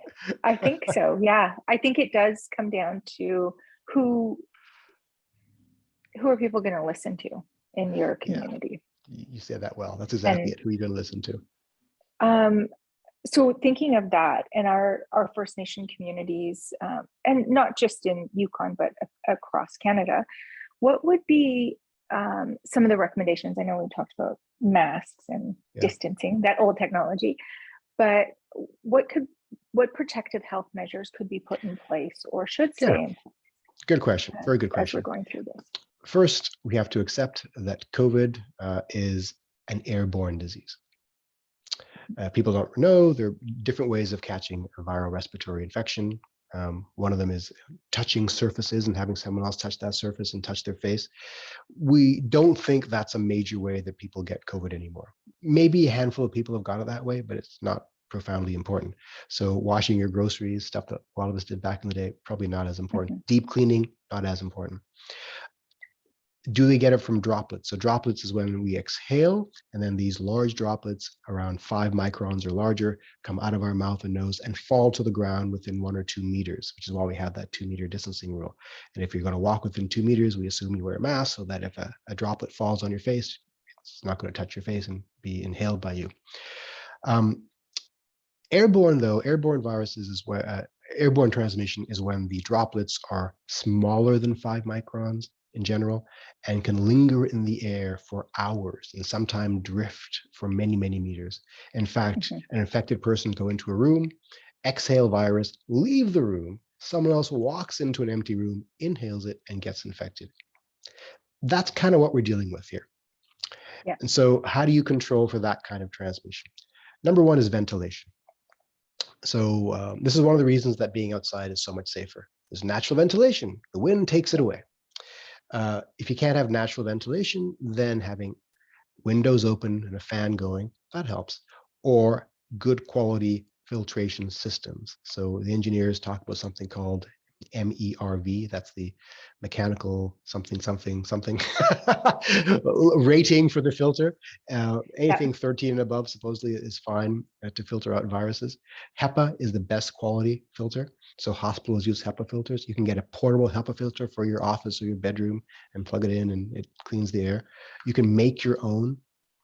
A: I think so. Yeah. I think it does come down to who who are people going to listen to in your
B: Yeah,
A: community.
B: you said that well. That's exactly
A: And
B: it. Who are you going to listen to?
A: um so thinking of that in our First Nation communities, and not just in Yukon but across Canada, what would be some of the recommendations? I know we talked about masks and
B: Yeah,
A: distancing, that old technology, but what could what protective health measures could be put in place or should
B: yeah.
A: stay in
B: Good question.
A: place
B: Very good
A: as we're
B: question.
A: going through this?
B: First, we have to accept that COVID is an airborne disease. People don't know there are different ways of catching a viral respiratory infection. One of them is touching surfaces and having someone else touch that surface and touch their face. We don't think that's a major way that people get COVID anymore. Maybe a handful of people have got it that way, but it's not profoundly important. So washing your groceries, stuff that a lot of us did back in the day, probably not as important.
A: Mhm.
B: Deep cleaning, not as important. Do they get it from droplets? So droplets is when we exhale, and then these large droplets around 5 microns or larger come out of our mouth and nose and fall to the ground within 1 or 2 meters, which is why we have that 2 meter distancing rule. And if you're going to walk within 2 meters, we assume you wear a mask so that if a droplet falls on your face, it's not going to touch your face and be inhaled by you. Um, Airborne, though, airborne viruses is where airborne transmission is when the droplets are smaller than 5 microns in general and can linger in the air for hours and sometimes drift for many, many meters. In fact,
A: Mhm.
B: an infected person go into a room, exhale virus, leave the room, someone else walks into an empty room, inhales it, and gets infected. That's kind of what we're dealing with here.
A: Yeah.
B: And so, how do you control for that kind of transmission? Number one is ventilation. So this is one of the reasons that being outside is so much safer. There's natural ventilation. The wind takes it
A: Yeah.
B: away. If you can't have natural ventilation, then having windows open and a fan going, that helps. Or good quality filtration systems. So the engineers talk about something called MERV. That's the mechanical something something something rating for the filter.
A: Yeah.
B: Anything 13 and above supposedly is fine to filter out viruses. HEPA is the best quality filter. So hospitals use HEPA filters. You can get a portable HEPA filter for your office or your bedroom and plug it in, and it cleans the air. You can make your own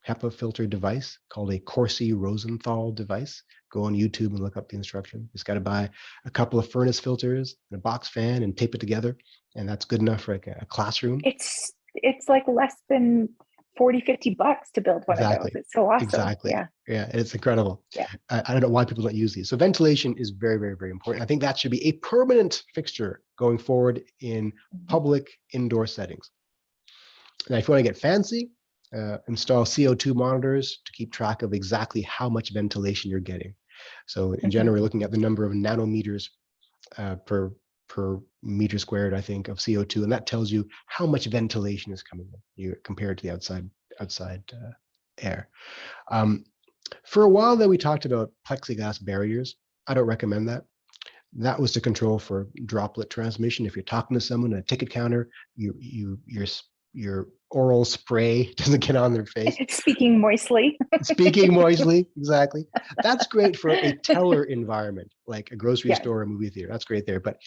B: HEPA filter device called a Corsi Rosenthal device. Go on YouTube and look up the instruction. Just got to buy a couple of furnace filters and a box fan and tape it together, and that's good enough for like a classroom.
A: It's like less than 40, $50 to build one of those.
B: Exactly.
A: It's so awesome.
B: Exactly.
A: Yeah.
B: Yeah, it's incredible.
A: Yeah.
B: I don't know why people don't use these. So ventilation is very, very, very important. I think that should be a permanent fixture going forward in public indoor settings. Now, if you want to get fancy, install CO2 monitors to keep track of exactly how much ventilation you're getting. So in general, we're looking at the number of nanometers per meter squared, I think, of CO2, and that tells you how much ventilation is coming in compared to the outside air. For a while there, we talked about plexiglass barriers. I don't recommend that. That was to control for droplet transmission. If you're talking to someone at a ticket counter, your oral spray doesn't get on their face.
A: Speaking moistly.
B: Speaking moistly, exactly. That's great for a teller environment, like a grocery store or movie theater. That's great there. But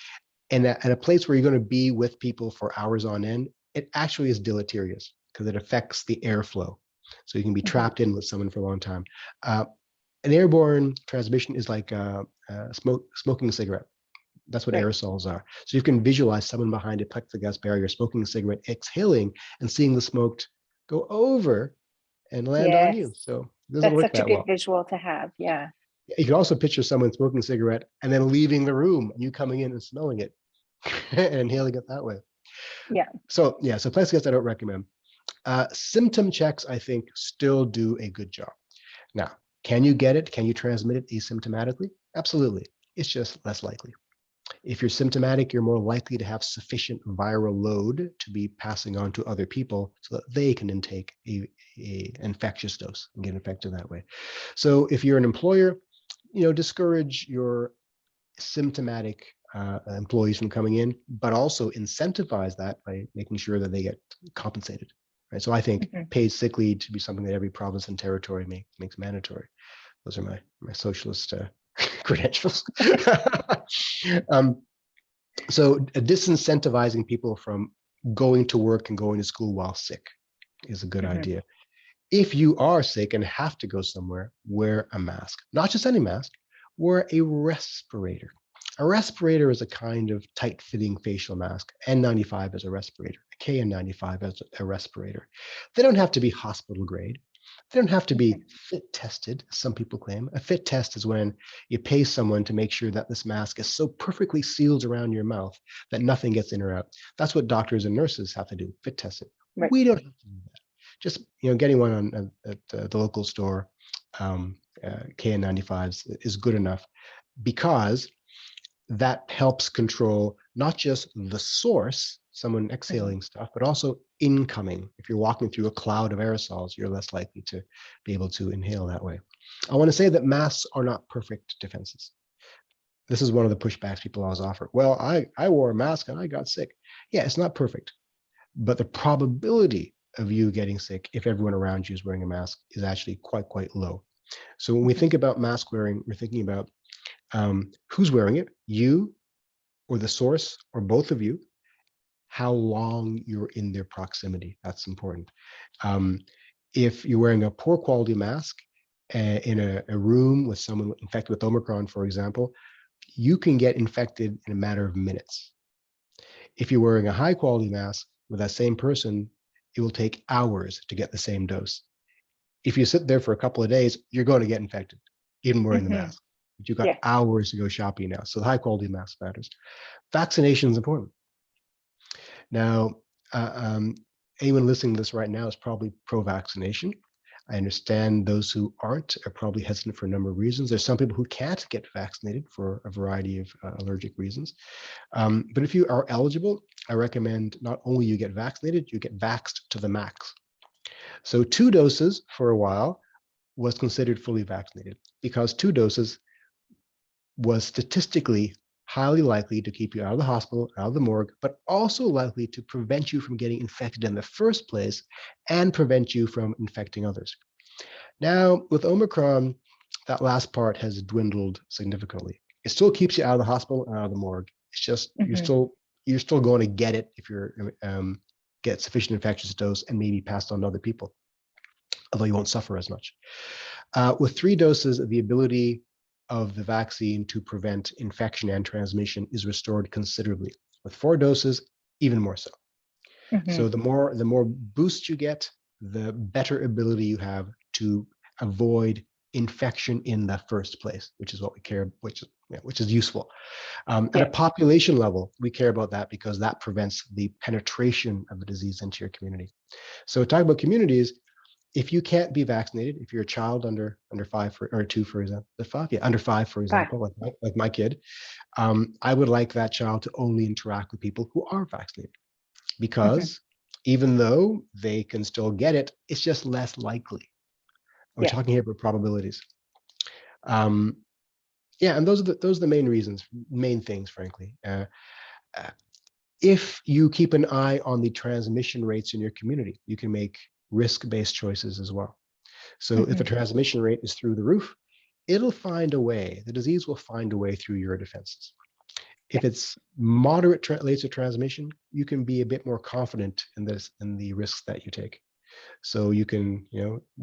B: at a place where you're going to be with people for hours on end, it actually is deleterious because it affects the airflow. So you can be trapped in with someone for a long time. An airborne transmission is like smoking a cigarette. That's what aerosols are. So you can visualize someone behind a plexiglass barrier smoking a cigarette, exhaling, and seeing the smoke go over and land on you. So it doesn't
A: That's
B: work
A: such a
B: that
A: good
B: well.
A: visual to have. Yeah.
B: You can also picture someone smoking a cigarette and then leaving the room, and you coming in and smelling it and inhaling it that way.
A: Yeah.
B: So plexiglass I don't recommend. Symptom checks, I think, still do a good job. Now, can you get it? Can you transmit it asymptomatically? Absolutely. It's just less likely. If you're symptomatic, you're more likely to have sufficient viral load to be passing on to other people so that they can intake a infectious dose and get infected that way. So if you're an employer, discourage your symptomatic employees from coming in, but also incentivize that by making sure that they get compensated. Right. So I think paid sick leave should be something that every province and territory makes mandatory. Those are my socialist credentials. So disincentivizing people from going to work and going to school while sick is a good idea. If you are sick and have to go somewhere, wear a mask. Not just any mask, wear a respirator. A respirator is a kind of tight-fitting facial mask. N95 is a respirator. A KN95 is a respirator. They don't have to be hospital grade. They don't have to be fit tested, some people claim. A fit test is when you pay someone to make sure that this mask is so perfectly sealed around your mouth that nothing gets in or out. That's what doctors and nurses have to do, fit test it. Right. We don't have to do that. Just getting one at the local store, KN95s is good enough because that helps control not just the source, someone exhaling stuff, but also incoming. If you're walking through a cloud of aerosols, you're less likely to be able to inhale that way. I want to say that masks are not perfect defenses. This is one of the pushbacks people always offer. Well, I wore a mask and I got sick. Yeah, it's not perfect, but the probability of you getting sick if everyone around you is wearing a mask is actually quite low. So when we think about mask wearing, we're thinking about who's wearing it, you or the source or both of you, how long you're in their proximity. That's important. If you're wearing a poor quality mask in a room with someone infected with Omicron, for example, you can get infected in a matter of minutes. If you're wearing a high quality mask with that same person, it will take hours to get the same dose. If you sit there for a couple of days, you're going to get infected, even wearing the mask. But you've got hours to go shopping now. So the high quality mask matters. Vaccination is important. Now, anyone listening to this right now is probably pro-vaccination. I understand those who aren't are probably hesitant for a number of reasons. There's some people who can't get vaccinated for a variety of allergic reasons. But if you are eligible, I recommend not only you get vaccinated, you get vaxxed to the max. So 2 doses for a while was considered fully vaccinated because 2 doses was statistically highly likely to keep you out of the hospital, out of the morgue, but also likely to prevent you from getting infected in the first place and prevent you from infecting others. Now, with Omicron, that last part has dwindled significantly. It still keeps you out of the hospital and out of the morgue. It's just you're still going to get it if you're get sufficient infectious dose and maybe passed on to other people, although you won't suffer as much. With 3 doses, the ability of the vaccine to prevent infection and transmission is restored considerably. With 4 doses, even more so. So the more boost you get, the better ability you have to avoid infection in the first place, which is what we care, which is useful. At a population level, we care about that because that prevents the penetration of the disease into your community. So talking about communities, if you can't be vaccinated, if you're a child under 5 or 2, for example, under 5, for example, like my kid, I would like that child to only interact with people who are vaccinated, because even though they can still get it, it's just less likely. We're talking here about probabilities. And those are the main reasons, main things, frankly. If you keep an eye on the transmission rates in your community, you can make risk-based choices as well. So if the transmission rate is through the roof, it'll find a way. The disease will find a way through your defenses. If it's moderate rates of transmission, you can be a bit more confident in the risks that you take. So you can,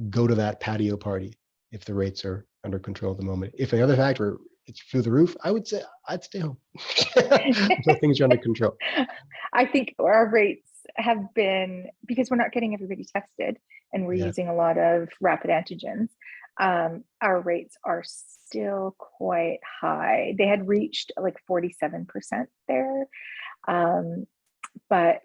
B: go to that patio party if the rates are under control at the moment. If the other factor, it's through the roof, I would say I'd stay home until things are under control.
A: I think our rates have been, because we're not getting everybody tested and we're using a lot of rapid antigens, our rates are still quite high. They had reached like 47% there, but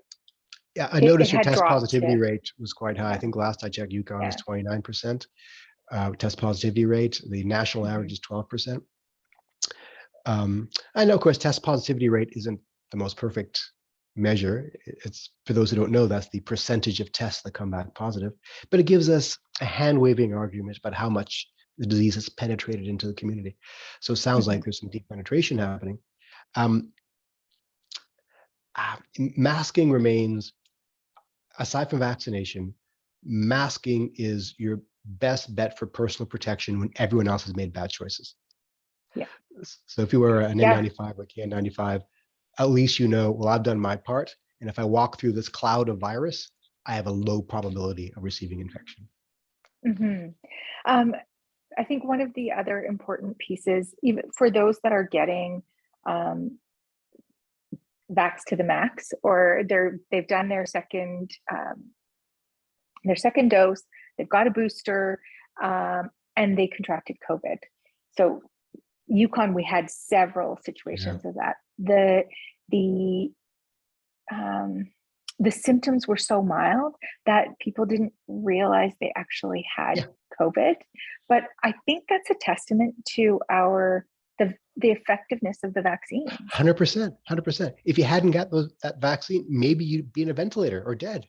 B: I noticed your test positivity rate was quite high. I think last I checked, Yukon is 29% test positivity rate. The national average is 12%. I know, of course, test positivity rate isn't the most perfect measure. It's, for those who don't know, that's the percentage of tests that come back positive, but it gives us a hand-waving argument about how much the disease has penetrated into the community. So it sounds like there's some deep penetration happening. Masking remains, aside from vaccination, masking is your best bet for personal protection when everyone else has made bad choices. So if you wear an N95 or KN95, at least well, I've done my part, and if I walk through this cloud of virus, I have a low probability of receiving infection.
A: I think one of the other important pieces, even for those that are getting vax to the max, or they've done their second dose, they've got a booster, and they contracted COVID. So Yukon, we had several situations of that. The symptoms were so mild that people didn't realize they actually had COVID. But I think that's a testament to the effectiveness of the vaccine.
B: 100%, 100%. If you hadn't got that vaccine, maybe you'd be in a ventilator or dead.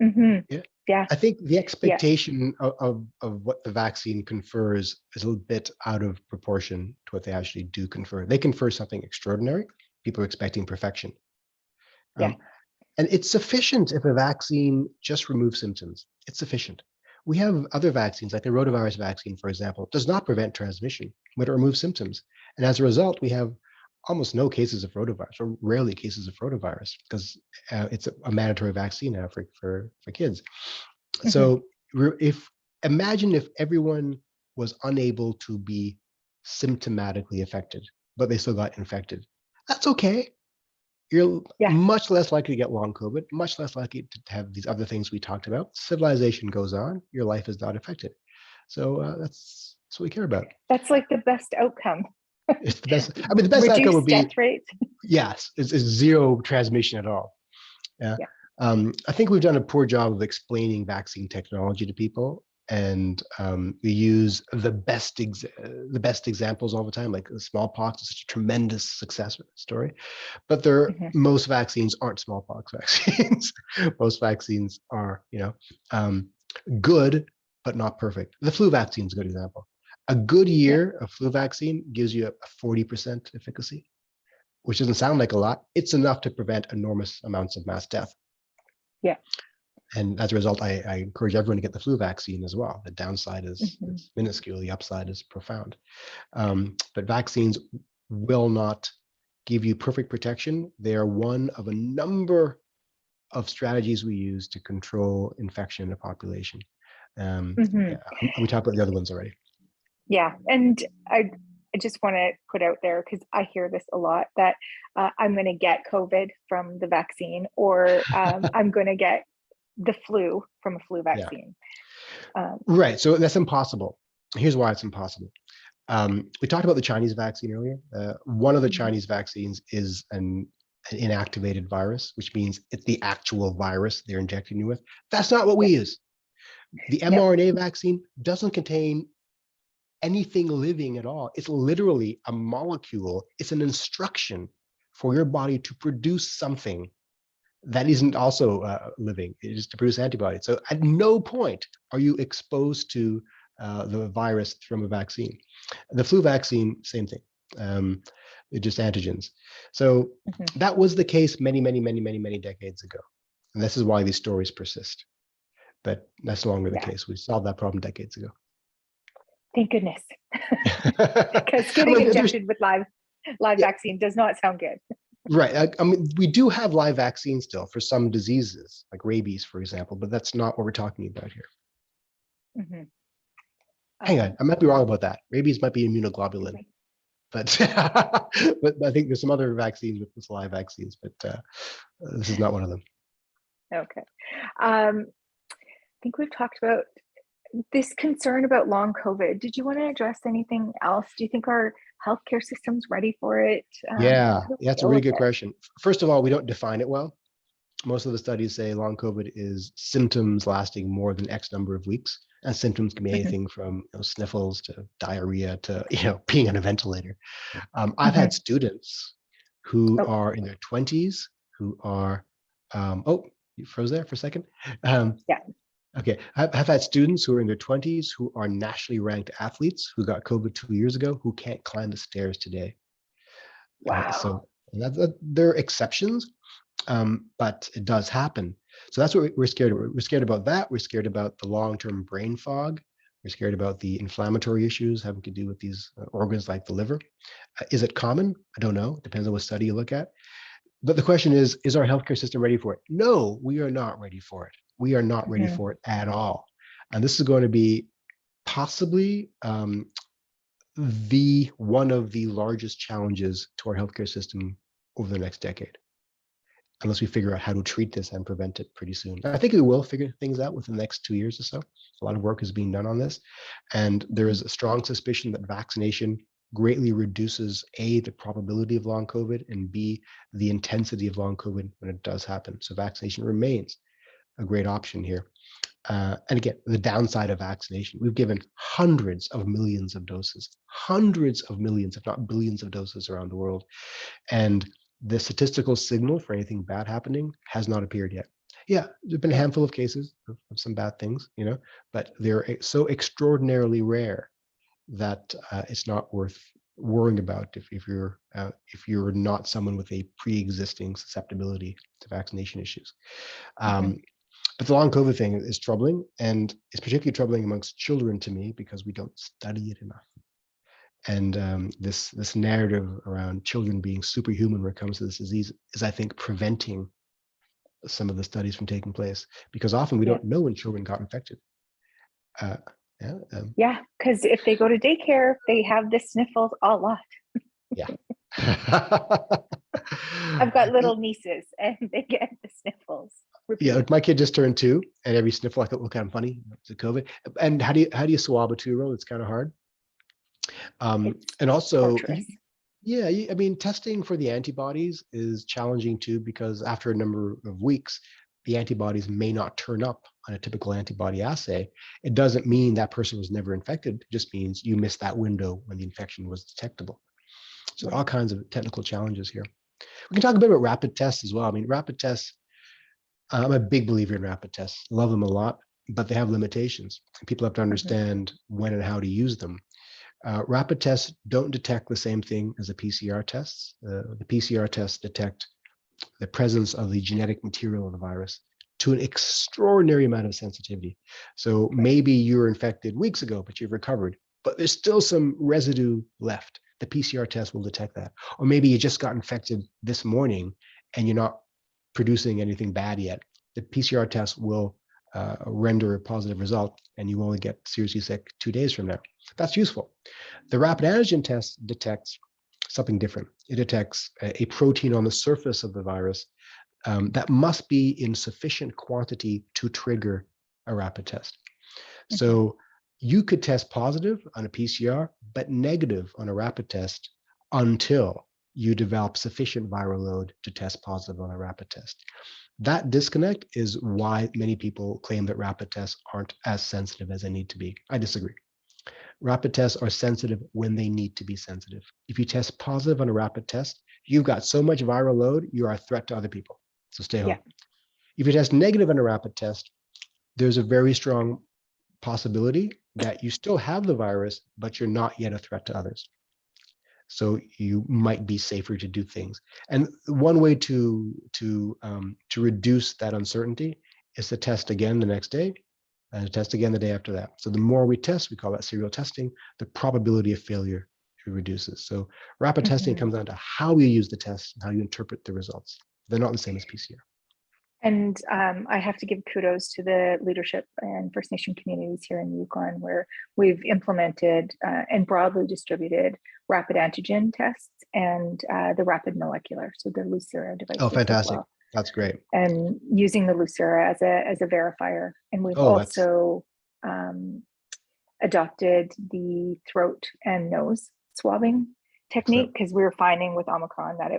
B: I think the expectation of what the vaccine confers is a little bit out of proportion to what they actually do confer. They confer something extraordinary. People are expecting perfection. And it's sufficient if a vaccine just removes symptoms. It's sufficient. We have other vaccines, like the rotavirus vaccine, for example, does not prevent transmission, but it removes symptoms. And as a result, we have almost no cases of rotavirus, or rarely cases of rotavirus, because it's a mandatory vaccine now for kids. So imagine if everyone was unable to be symptomatically affected, but they still got infected. That's okay. You're much less likely to get long COVID, much less likely to have these other things we talked about. Civilization goes on, your life is not affected. So that's what we care about.
A: That's like the best outcome.
B: It's the best. I mean, the best outcome would be
A: death rates.
B: Yes, it's zero transmission at all. I think we've done a poor job of explaining vaccine technology to people, and we use the best examples all the time. Like smallpox is such a tremendous success story, but most vaccines aren't smallpox vaccines. Most vaccines are, good but not perfect. The flu vaccine is a good example. A good year of flu vaccine gives you a 40% efficacy, which doesn't sound like a lot. It's enough to prevent enormous amounts of mass death. And as a result, I encourage everyone to get the flu vaccine as well. The downside is minuscule, the upside is profound. But vaccines will not give you perfect protection. They are one of a number of strategies we use to control infection in a population. We talked about the other ones already.
A: And I just want to put out there, because I hear this a lot, that I'm going to get COVID from the vaccine, or I'm going to get the flu from a flu
B: Yeah.
A: vaccine.
B: Right. So that's impossible. Here's why it's impossible. We talked about the Chinese vaccine earlier. One of the Chinese vaccines is an inactivated virus, which means it's the actual virus they're injecting you with. That's not what we use. The mRNA vaccine doesn't contain anything living at all. It's literally a molecule. It's an instruction for your body to produce something that isn't also living. It is to produce antibodies. So at no point are you exposed to the virus from a vaccine. The flu vaccine, same thing. They're just antigens. So that was the case many, many, many, many, many decades ago. And this is why these stories persist. But that's no longer the case. We solved that problem decades ago.
A: Thank goodness. Because getting injected with live vaccine does not sound good.
B: Right. I mean, we do have live vaccines still for some diseases, like rabies, for example, but that's not what we're talking about here. Hang on, I might be wrong about that. Rabies might be immunoglobulin, but but I think there's some other vaccines with live vaccines, but this is not one of them.
A: Okay. I think we've talked about this concern about long COVID. Did you want to address anything else? Do you think our healthcare system's ready for it?
B: Yeah, that's a really good question. First of all, we don't define it well. Most of the studies say long COVID is symptoms lasting more than X number of weeks. And symptoms can be anything from sniffles to diarrhea to being on a ventilator. I've had students who are in their 20s who are oh, you froze there for a second.
A: Yeah.
B: Okay, I've had students who are in their 20s who are nationally ranked athletes who got COVID 2 years ago who can't climb the stairs today.
A: Wow.
B: So there are exceptions, but it does happen. So that's what we're scared of. We're scared about that. We're scared about the long-term brain fog. We're scared about the inflammatory issues having to do with these organs like the liver. Is it common? I don't know. Depends on what study you look at. But the question is our healthcare system ready for it? No, we are not ready for it. We are not ready for it at all. And this is going to be possibly one of the largest challenges to our healthcare system over the next decade, unless we figure out how to treat this and prevent it pretty soon. I think we will figure things out within the next 2 years or so. A lot of work is being done on this. And there is a strong suspicion that vaccination greatly reduces A, the probability of long COVID, and B, the intensity of long COVID when it does happen. So vaccination remains a great option here. And again, the downside of vaccination, we've given hundreds of millions of doses, hundreds of millions, if not billions of doses around the world. And the statistical signal for anything bad happening has not appeared yet. Yeah, there've been a handful of cases of some bad things, but they're so extraordinarily rare that it's not worth worrying about if you're not someone with a pre-existing susceptibility to vaccination issues. But the long COVID thing is troubling, and it's particularly troubling amongst children to me because we don't study it enough. And this narrative around children being superhuman when it comes to this disease is, I think, preventing some of the studies from taking place, because often we don't know when children got infected.
A: Yeah, because if they go to daycare, they have the sniffles a lot.
B: Yeah.
A: I've got little nieces and they get the sniffles.
B: Yeah, like my kid just turned 2, and every sniffle I could look at him funny. It's a COVID. And how do you swab a 2-year-old? It's kind of hard. And also, I mean, testing for the antibodies is challenging too, because after a number of weeks, the antibodies may not turn up on a typical antibody assay. It doesn't mean that person was never infected. It just means you missed that window when the infection was detectable. So all kinds of technical challenges here. We can talk a bit about rapid tests as well. I mean, rapid tests, I'm a big believer in rapid tests. Love them a lot, but they have limitations. People have to understand when and how to use them. Rapid tests don't detect the same thing as the PCR tests. The PCR tests detect the presence of the genetic material of the virus to an extraordinary amount of sensitivity. So maybe you were infected weeks ago, but you've recovered, but there's still some residue left. The PCR test will detect that. Or maybe you just got infected this morning and you're not producing anything bad yet. The PCR test will render a positive result, and you only get seriously sick 2 days from now. That's useful. The rapid antigen test detects something different. It detects a protein on the surface of the virus that must be in sufficient quantity to trigger a rapid test.
A: Mhm.
B: So you could test positive on a PCR, but negative on a rapid test until you develop sufficient viral load to test positive on a rapid test. That disconnect is why many people claim that rapid tests aren't as sensitive as they need to be. I disagree. Rapid tests are sensitive when they need to be sensitive. If you test positive on a rapid test, you've got so much viral load, you are a threat to other people. So stay home.
A: Yeah.
B: If you test negative on a rapid test, there's a very strong possibility that you still have the virus, but you're not yet a threat to others. So you might be safer to do things. And one way to reduce that uncertainty is to test again the next day and to test again the day after that. So the more we test, we call that serial testing, the probability of failure reduces. So rapid testing
A: Mhm.
B: comes down to how you use the test and how you interpret the results. They're not the same as PCR.
A: And I have to give kudos to the leadership and First Nation communities here in the Yukon, where we've implemented and broadly distributed rapid antigen tests and the rapid molecular, so the Lucira devices
B: Oh, fantastic.
A: as well.
B: That's great.
A: And using the Lucira as a verifier. And we've
B: That's
A: also adopted the throat and nose swabbing technique, because we were finding with Omicron that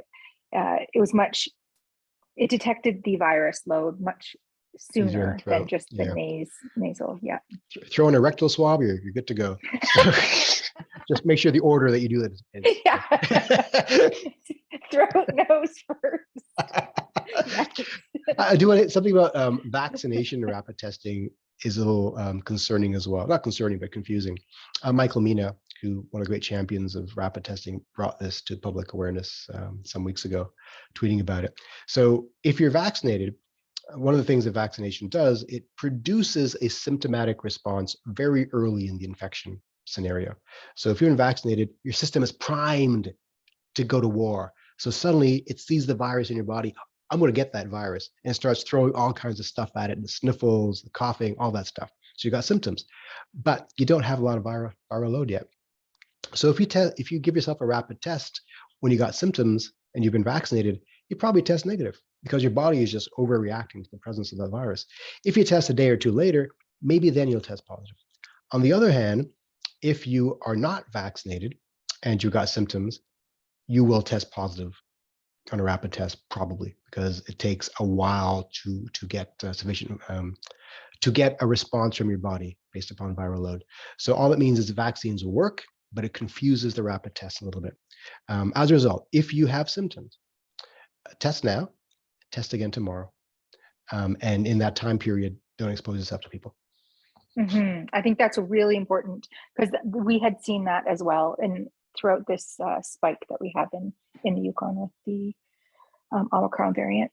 A: it detected the virus load much sooner than just the nasal. Yeah.
B: Throw in a rectal swab, you're good to go. Just make sure the order that you do it is.
A: Yeah. Throat, nose first. Yes.
B: I do want something about vaccination rapid testing is a little concerning as well. Not concerning, but confusing. Michael Mina, who one of the great champions of rapid testing, brought this to public awareness some weeks ago, tweeting about it. So if you're vaccinated, one of the things that vaccination does, it produces a symptomatic response very early in the infection scenario. So if you're vaccinated, your system is primed to go to war. So suddenly it sees the virus in your body. I'm going to get that virus, and it starts throwing all kinds of stuff at it, the sniffles, the coughing, all that stuff. So you got symptoms, but you don't have a lot of viral load yet. So if you give yourself a rapid test when you got symptoms and you've been vaccinated, you probably test negative because your body is just overreacting to the presence of that virus. If you test a day or two later, maybe then you'll test positive. On the other hand, if you are not vaccinated and you got symptoms, you will test positive on a rapid test probably, because it takes a while to get sufficient to get a response from your body based upon viral load. So all it means is the vaccines will work, but it confuses the rapid test a little bit. As a result, if you have symptoms, test now, test again tomorrow, and in that time period, don't expose yourself to people.
A: Mm-hmm. I think that's really important, because we had seen that as well throughout this spike that we have in the Yukon with the Omicron variant.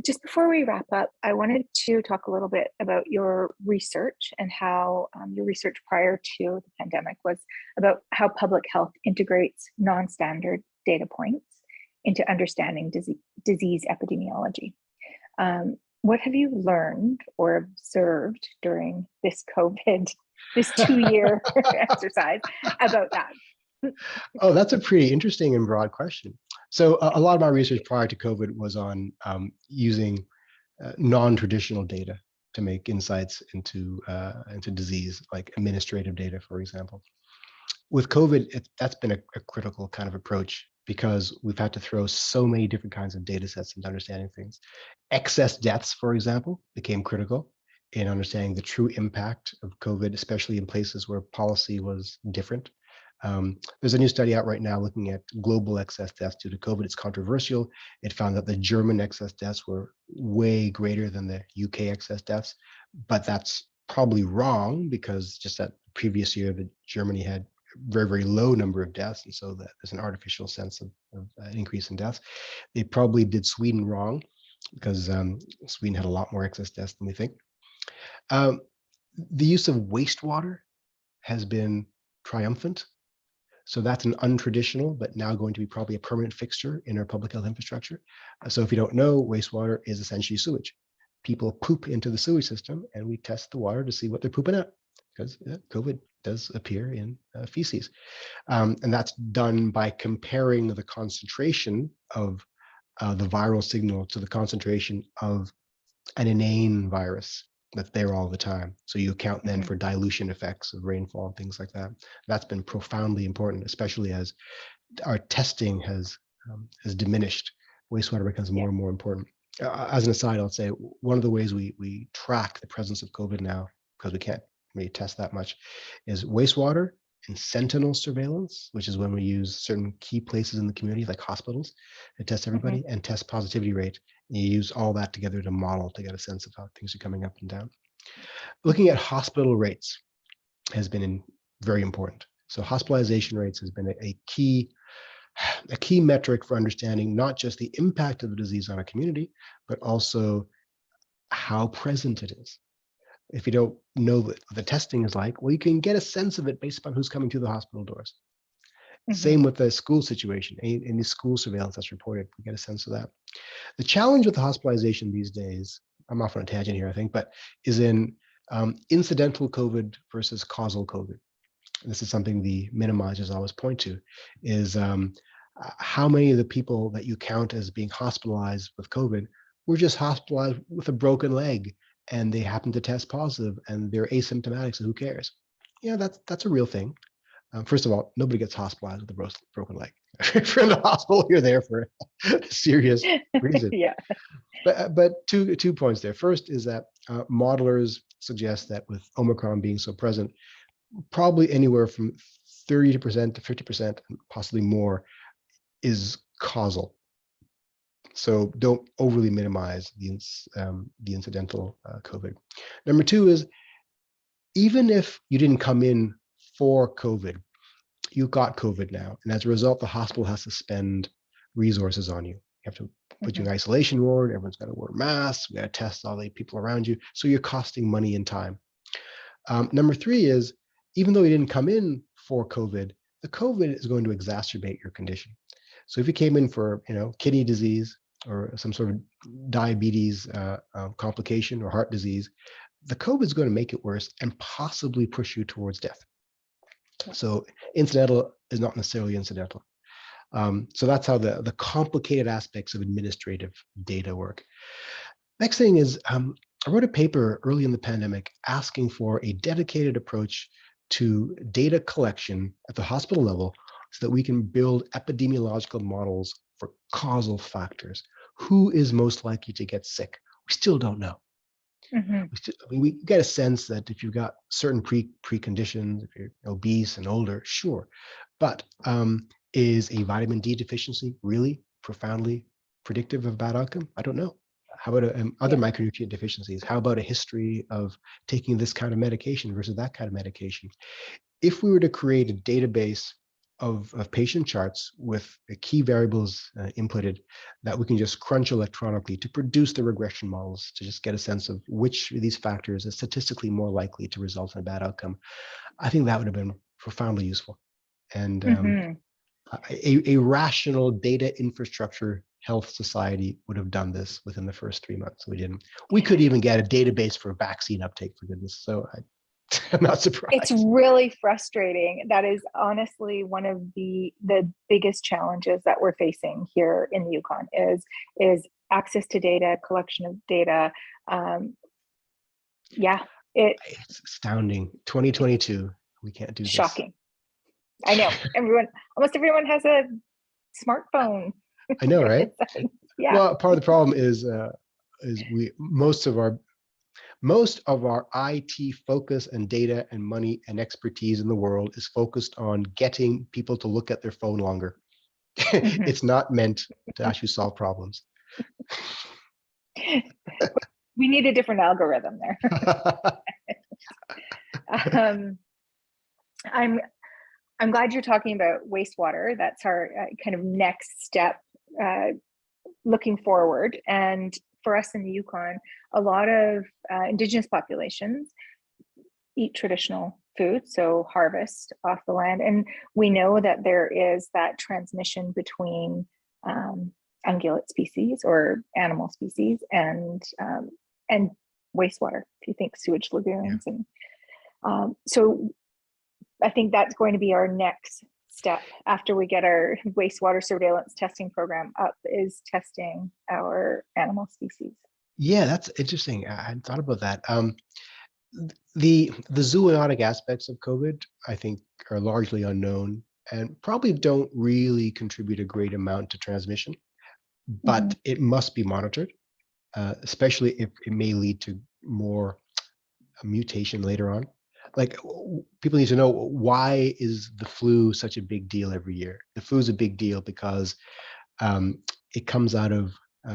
A: Just before we wrap up, I wanted to talk a little bit about your research and how your research prior to the pandemic was about how public health integrates non-standard data points into understanding disease epidemiology. What have you learned or observed during this 2-year exercise about that?
B: Oh, that's a pretty interesting and broad question. So a lot of my research prior to COVID was on using non-traditional data to make insights into disease, like administrative data, for example. With COVID, that's been a critical kind of approach, because we've had to throw so many different kinds of data sets into understanding things. Excess deaths, for example, became critical in understanding the true impact of COVID, especially in places where policy was different. There's a new study out right now looking at global excess deaths due to COVID. It's controversial. It found that the German excess deaths were way greater than the UK excess deaths, but that's probably wrong, because just that previous year, Germany had very, very low number of deaths, and so that there's an artificial sense of an increase in deaths. They probably did Sweden wrong, because Sweden had a lot more excess deaths than we think. The use of wastewater has been triumphant. So that's an untraditional, but now going to be probably a permanent fixture in our public health infrastructure. So if you don't know, wastewater is essentially sewage. People poop into the sewage system, and we test the water to see what they're pooping out, because COVID does appear in feces. And that's done by comparing the concentration of the viral signal to the concentration of an inane virus that's there all the time. So you account then for dilution effects of rainfall and things like that. That's been profoundly important, especially as our testing has diminished. Wastewater becomes more and more important. As an aside, I'll say one of the ways we track the presence of COVID now, because we can't really test that much, is wastewater and sentinel surveillance, which is when we use certain key places in the community, like hospitals, to test everybody, and test positivity rate. And you use all that together to model to get a sense of how things are coming up and down. Looking at hospital rates has been very important. So hospitalization rates has been a key metric for understanding not just the impact of the disease on a community, but also how present it is. If you don't know what the testing is like, well, you can get a sense of it based upon who's coming through the hospital doors. Same with the school situation. Any school surveillance that's reported, we get a sense of that. The challenge with the hospitalization these days, I'm off on a tangent here, I think, but is in incidental COVID versus causal COVID. And this is something the minimizers always point to, is how many of the people that you count as being hospitalized with COVID were just hospitalized with a broken leg and they happen to test positive and they're asymptomatic, so who cares? Yeah, that's a real thing. First of all, nobody gets hospitalized with a broken leg. If you're in the hospital, you're there for a serious reason.
A: Yeah.
B: But two points there. First is that modelers suggest that with Omicron being so present, probably anywhere from 30% to 50%, and possibly more, is causal. So don't overly minimize the incidental COVID. Number two is, even if you didn't come in for COVID, you got COVID now. And as a result, the hospital has to spend resources on you. You have to put you in isolation ward. Everyone's got to wear masks. We got to test all the people around you. So you're costing money and time. Number three is, even though you didn't come in for COVID, the COVID is going to exacerbate your condition. So if you came in for, kidney disease or some sort of diabetes complication or heart disease, the COVID is going to make it worse and possibly push you towards death. So incidental is not necessarily incidental. So that's how the complicated aspects of administrative data work. Next thing is, I wrote a paper early in the pandemic asking for a dedicated approach to data collection at the hospital level so that we can build epidemiological models for causal factors. Who is most likely to get sick? We still don't know. We get a sense that if you've got certain preconditions, if you're obese and older, sure. But is a vitamin D deficiency really profoundly predictive of bad outcome? I don't know. How about other micronutrient deficiencies? How about a history of taking this kind of medication versus that kind of medication? If we were to create a database of patient charts with key variables inputted that we can just crunch electronically to produce the regression models to just get a sense of which of these factors is statistically more likely to result in a bad outcome, I think that would have been profoundly useful. And a rational data infrastructure health society would have done this within the first 3 months. We didn't. We could even get a database for vaccine uptake, for goodness. So I'm not surprised.
A: It's really frustrating. That is honestly one of the biggest challenges that we're facing here in the Yukon is access to data, collection of data. It's
B: astounding. 2022, we can't do
A: shocking. I know. Almost everyone has a smartphone.
B: I know, right?
A: Yeah.
B: Well, part of the problem is most of our IT focus and data and money and expertise in the world is focused on getting people to look at their phone longer. It's not meant to actually solve problems.
A: We need a different algorithm there. I'm glad you're talking about wastewater. That's our kind of next step looking forward. And for us in the Yukon, a lot of Indigenous populations eat traditional food, so harvest off the land. And we know that there is that transmission between ungulate species or animal species and wastewater, if you think sewage lagoons. And so I think that's going to be our next step after we get our wastewater surveillance testing program up is testing our animal species.
B: Yeah, that's interesting. I hadn't thought about that. The zoonotic aspects of COVID, I think, are largely unknown and probably don't really contribute a great amount to transmission, but it must be monitored, especially if it may lead to more mutation later on. Like people need to know, why is the flu such a big deal every year? The flu is a big deal because it comes out of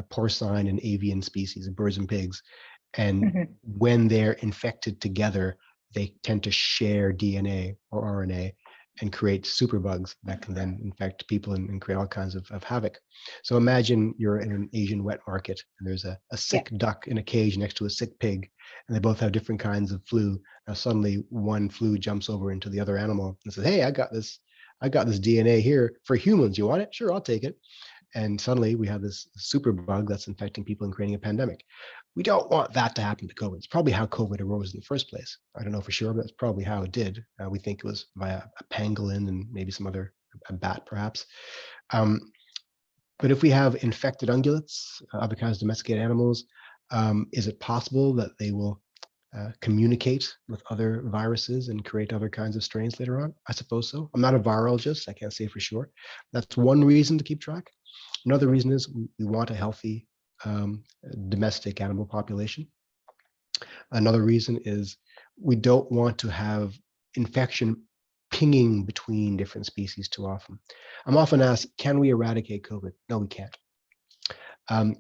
B: porcine and avian species, birds and pigs. And when they're infected together, they tend to share DNA or RNA and create superbugs that can then infect people and create all kinds of havoc. So imagine you're in an Asian wet market and there's a sick duck in a cage next to a sick pig, and they both have different kinds of flu. Now suddenly one flu jumps over into the other animal and says, "Hey, I got this DNA here for humans. You want it? Sure, I'll take it." And suddenly we have this super bug that's infecting people and creating a pandemic. We don't want that to happen to COVID. It's probably how COVID arose in the first place. I don't know for sure, but that's probably how it did. We think it was via a pangolin and maybe some other, a bat perhaps. But if we have infected ungulates, other kinds of domesticated animals, is it possible that they will communicate with other viruses and create other kinds of strains later on? I suppose so. I'm not a virologist. I can't say for sure. That's one reason to keep track. Another reason is we want a healthy domestic animal population. Another reason is we don't want to have infection pinging between different species too often. I'm often asked, can we eradicate COVID? No, we can't. And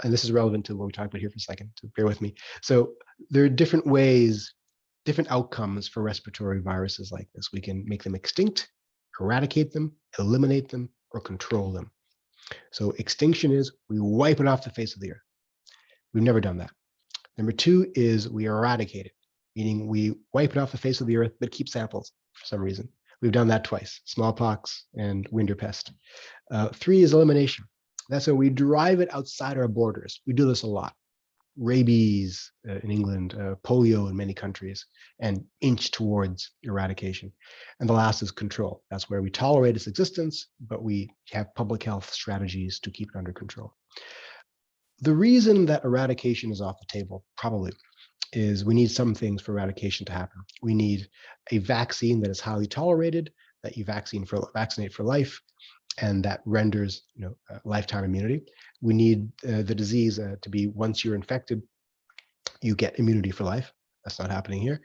B: this is relevant to what we talked about here for a second, so bear with me. So there are different ways, different outcomes for respiratory viruses like this. We can make them extinct, eradicate them, eliminate them, or control them. So extinction is we wipe it off the face of the earth. We've never done that. Number two is we eradicate it, meaning we wipe it off the face of the earth, but keep samples for some reason. We've done that twice, smallpox and winterpest. Three is elimination. That's when we drive it outside our borders. We do this a lot. Rabies in England, polio in many countries, and inch towards eradication. And the last is control. That's where we tolerate its existence, but we have public health strategies to keep it under control. The reason that eradication is off the table, probably, is we need some things for eradication to happen. We need a vaccine that is highly tolerated, that you vaccinate for life, and that renders lifetime immunity. We need the disease to be, once you're infected, you get immunity for life. That's not happening here.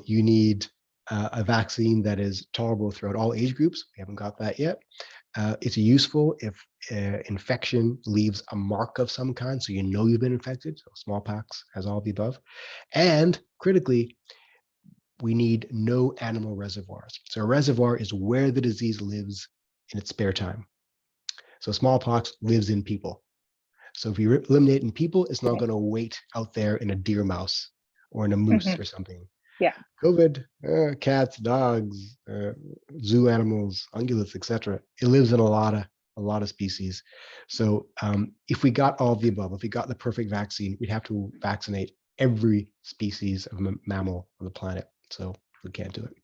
B: You need a vaccine that is tolerable throughout all age groups. We haven't got that yet. It's useful if infection leaves a mark of some kind, so you know you've been infected. So smallpox has all the above. And critically, we need no animal reservoirs. So a reservoir is where the disease lives in its spare time. So smallpox lives in people. So if you eliminate in people, it's not going to wait out there in a deer mouse or in a moose or something.
A: Yeah.
B: COVID, cats, dogs, zoo animals, ungulates, etc. It lives in a lot of species. So if we got all of the above, if we got the perfect vaccine, we'd have to vaccinate every species of mammal on the planet. So we can't do it.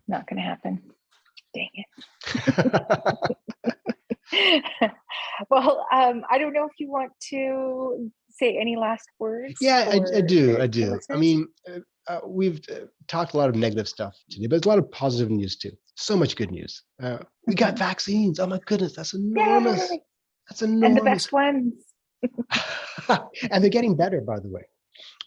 A: Not going to happen. Dang it. Well, I don't know if you want to say any last words.
B: Yeah, I do. I mean, we've talked a lot of negative stuff today, but there's a lot of positive news too. So much good news. We got vaccines. Oh my goodness, that's enormous.
A: Yay!
B: That's enormous.
A: And the best ones.
B: And they're getting better, by the way.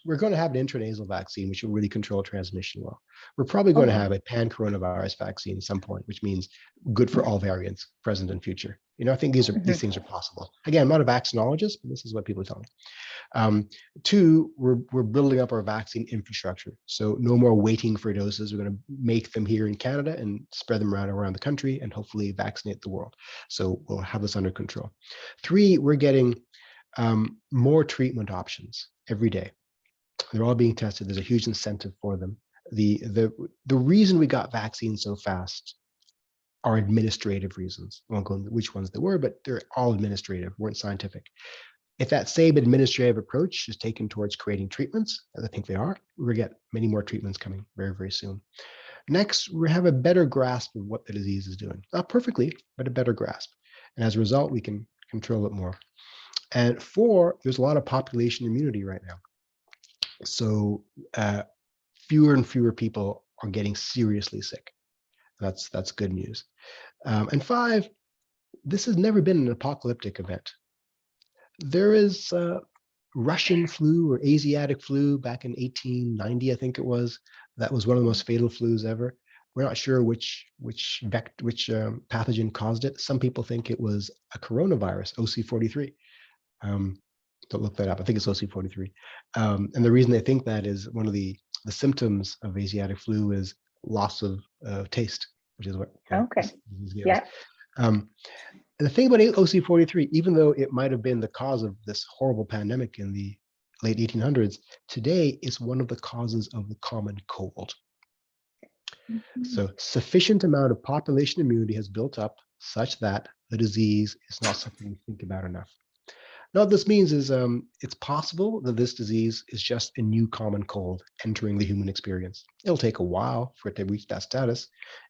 B: We're going to have an intranasal vaccine, which will really control transmission well. We're probably going to have a pan-coronavirus vaccine at some point, which means good for all variants, present and future. I think these things are possible. Again, I'm not a vaccinologist, but this is what people tell me. Two, we're building up our vaccine infrastructure. So no more waiting for doses. We're going to make them here in Canada and spread them around the country and hopefully vaccinate the world. So we'll have this under control. Three, we're getting more treatment options every day. They're all being tested. There's a huge incentive for them. The reason we got vaccines so fast are administrative reasons. I won't go into which ones they were, but they're all administrative, weren't scientific. If that same administrative approach is taken towards creating treatments, as I think they are, we're going to get many more treatments coming very, very soon. Next, we have a better grasp of what the disease is doing. Not perfectly, but a better grasp. And as a result, we can control it more. And 4, there's a lot of population immunity right now. So fewer and fewer people are getting seriously sick. That's good news. And 5, this has never been an apocalyptic event. There is Russian flu or Asiatic flu back in 1890, I think it was. That was one of the most fatal flus ever. We're not sure which pathogen caused it. Some people think it was a coronavirus, OC43. Don't look that up. I think it's OC43. And the reason they think that is one of the symptoms of Asiatic flu is loss of taste, which is what.
A: Okay. Yeah.
B: And the thing about OC43, even though it might have been the cause of this horrible pandemic in the late 1800s, today it's one of the causes of the common cold.
A: Mm-hmm.
B: So sufficient amount of population immunity has built up such that the disease is not something we think about enough. Now, what this means is it's possible that this disease is just a new common cold entering the human experience. It'll take a while for it to reach that status,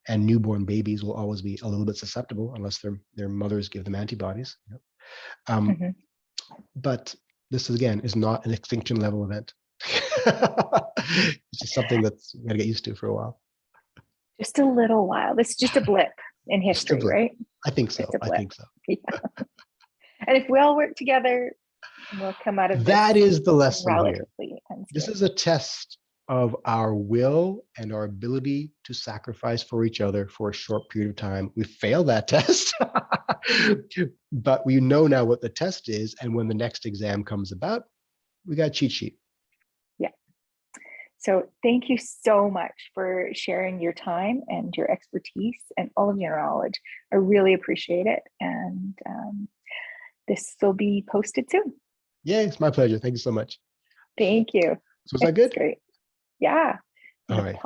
B: and newborn babies will always be a little bit susceptible unless their mothers give them antibodies. But this, again, is not an extinction level event. It's just something that's you got to get used to for a while.
A: Just a little while. This is just a blip in history, right?
B: I think so. I think so.
A: Yeah. And if we all work together, we'll come out of
B: that
A: this
B: is the lesson
A: relatively
B: here. This is a test of our will and our ability to sacrifice for each other for a short period of time. We failed that test, but we know now what the test is. And when the next exam comes about, we got a cheat sheet.
A: Yeah. So thank you so much for sharing your time and your expertise and all of your knowledge. I really appreciate it. And this will be posted soon.
B: Yeah, it's my pleasure. Thank you so much.
A: Thank you.
B: So was that good?
A: Great. Yeah.
B: All right.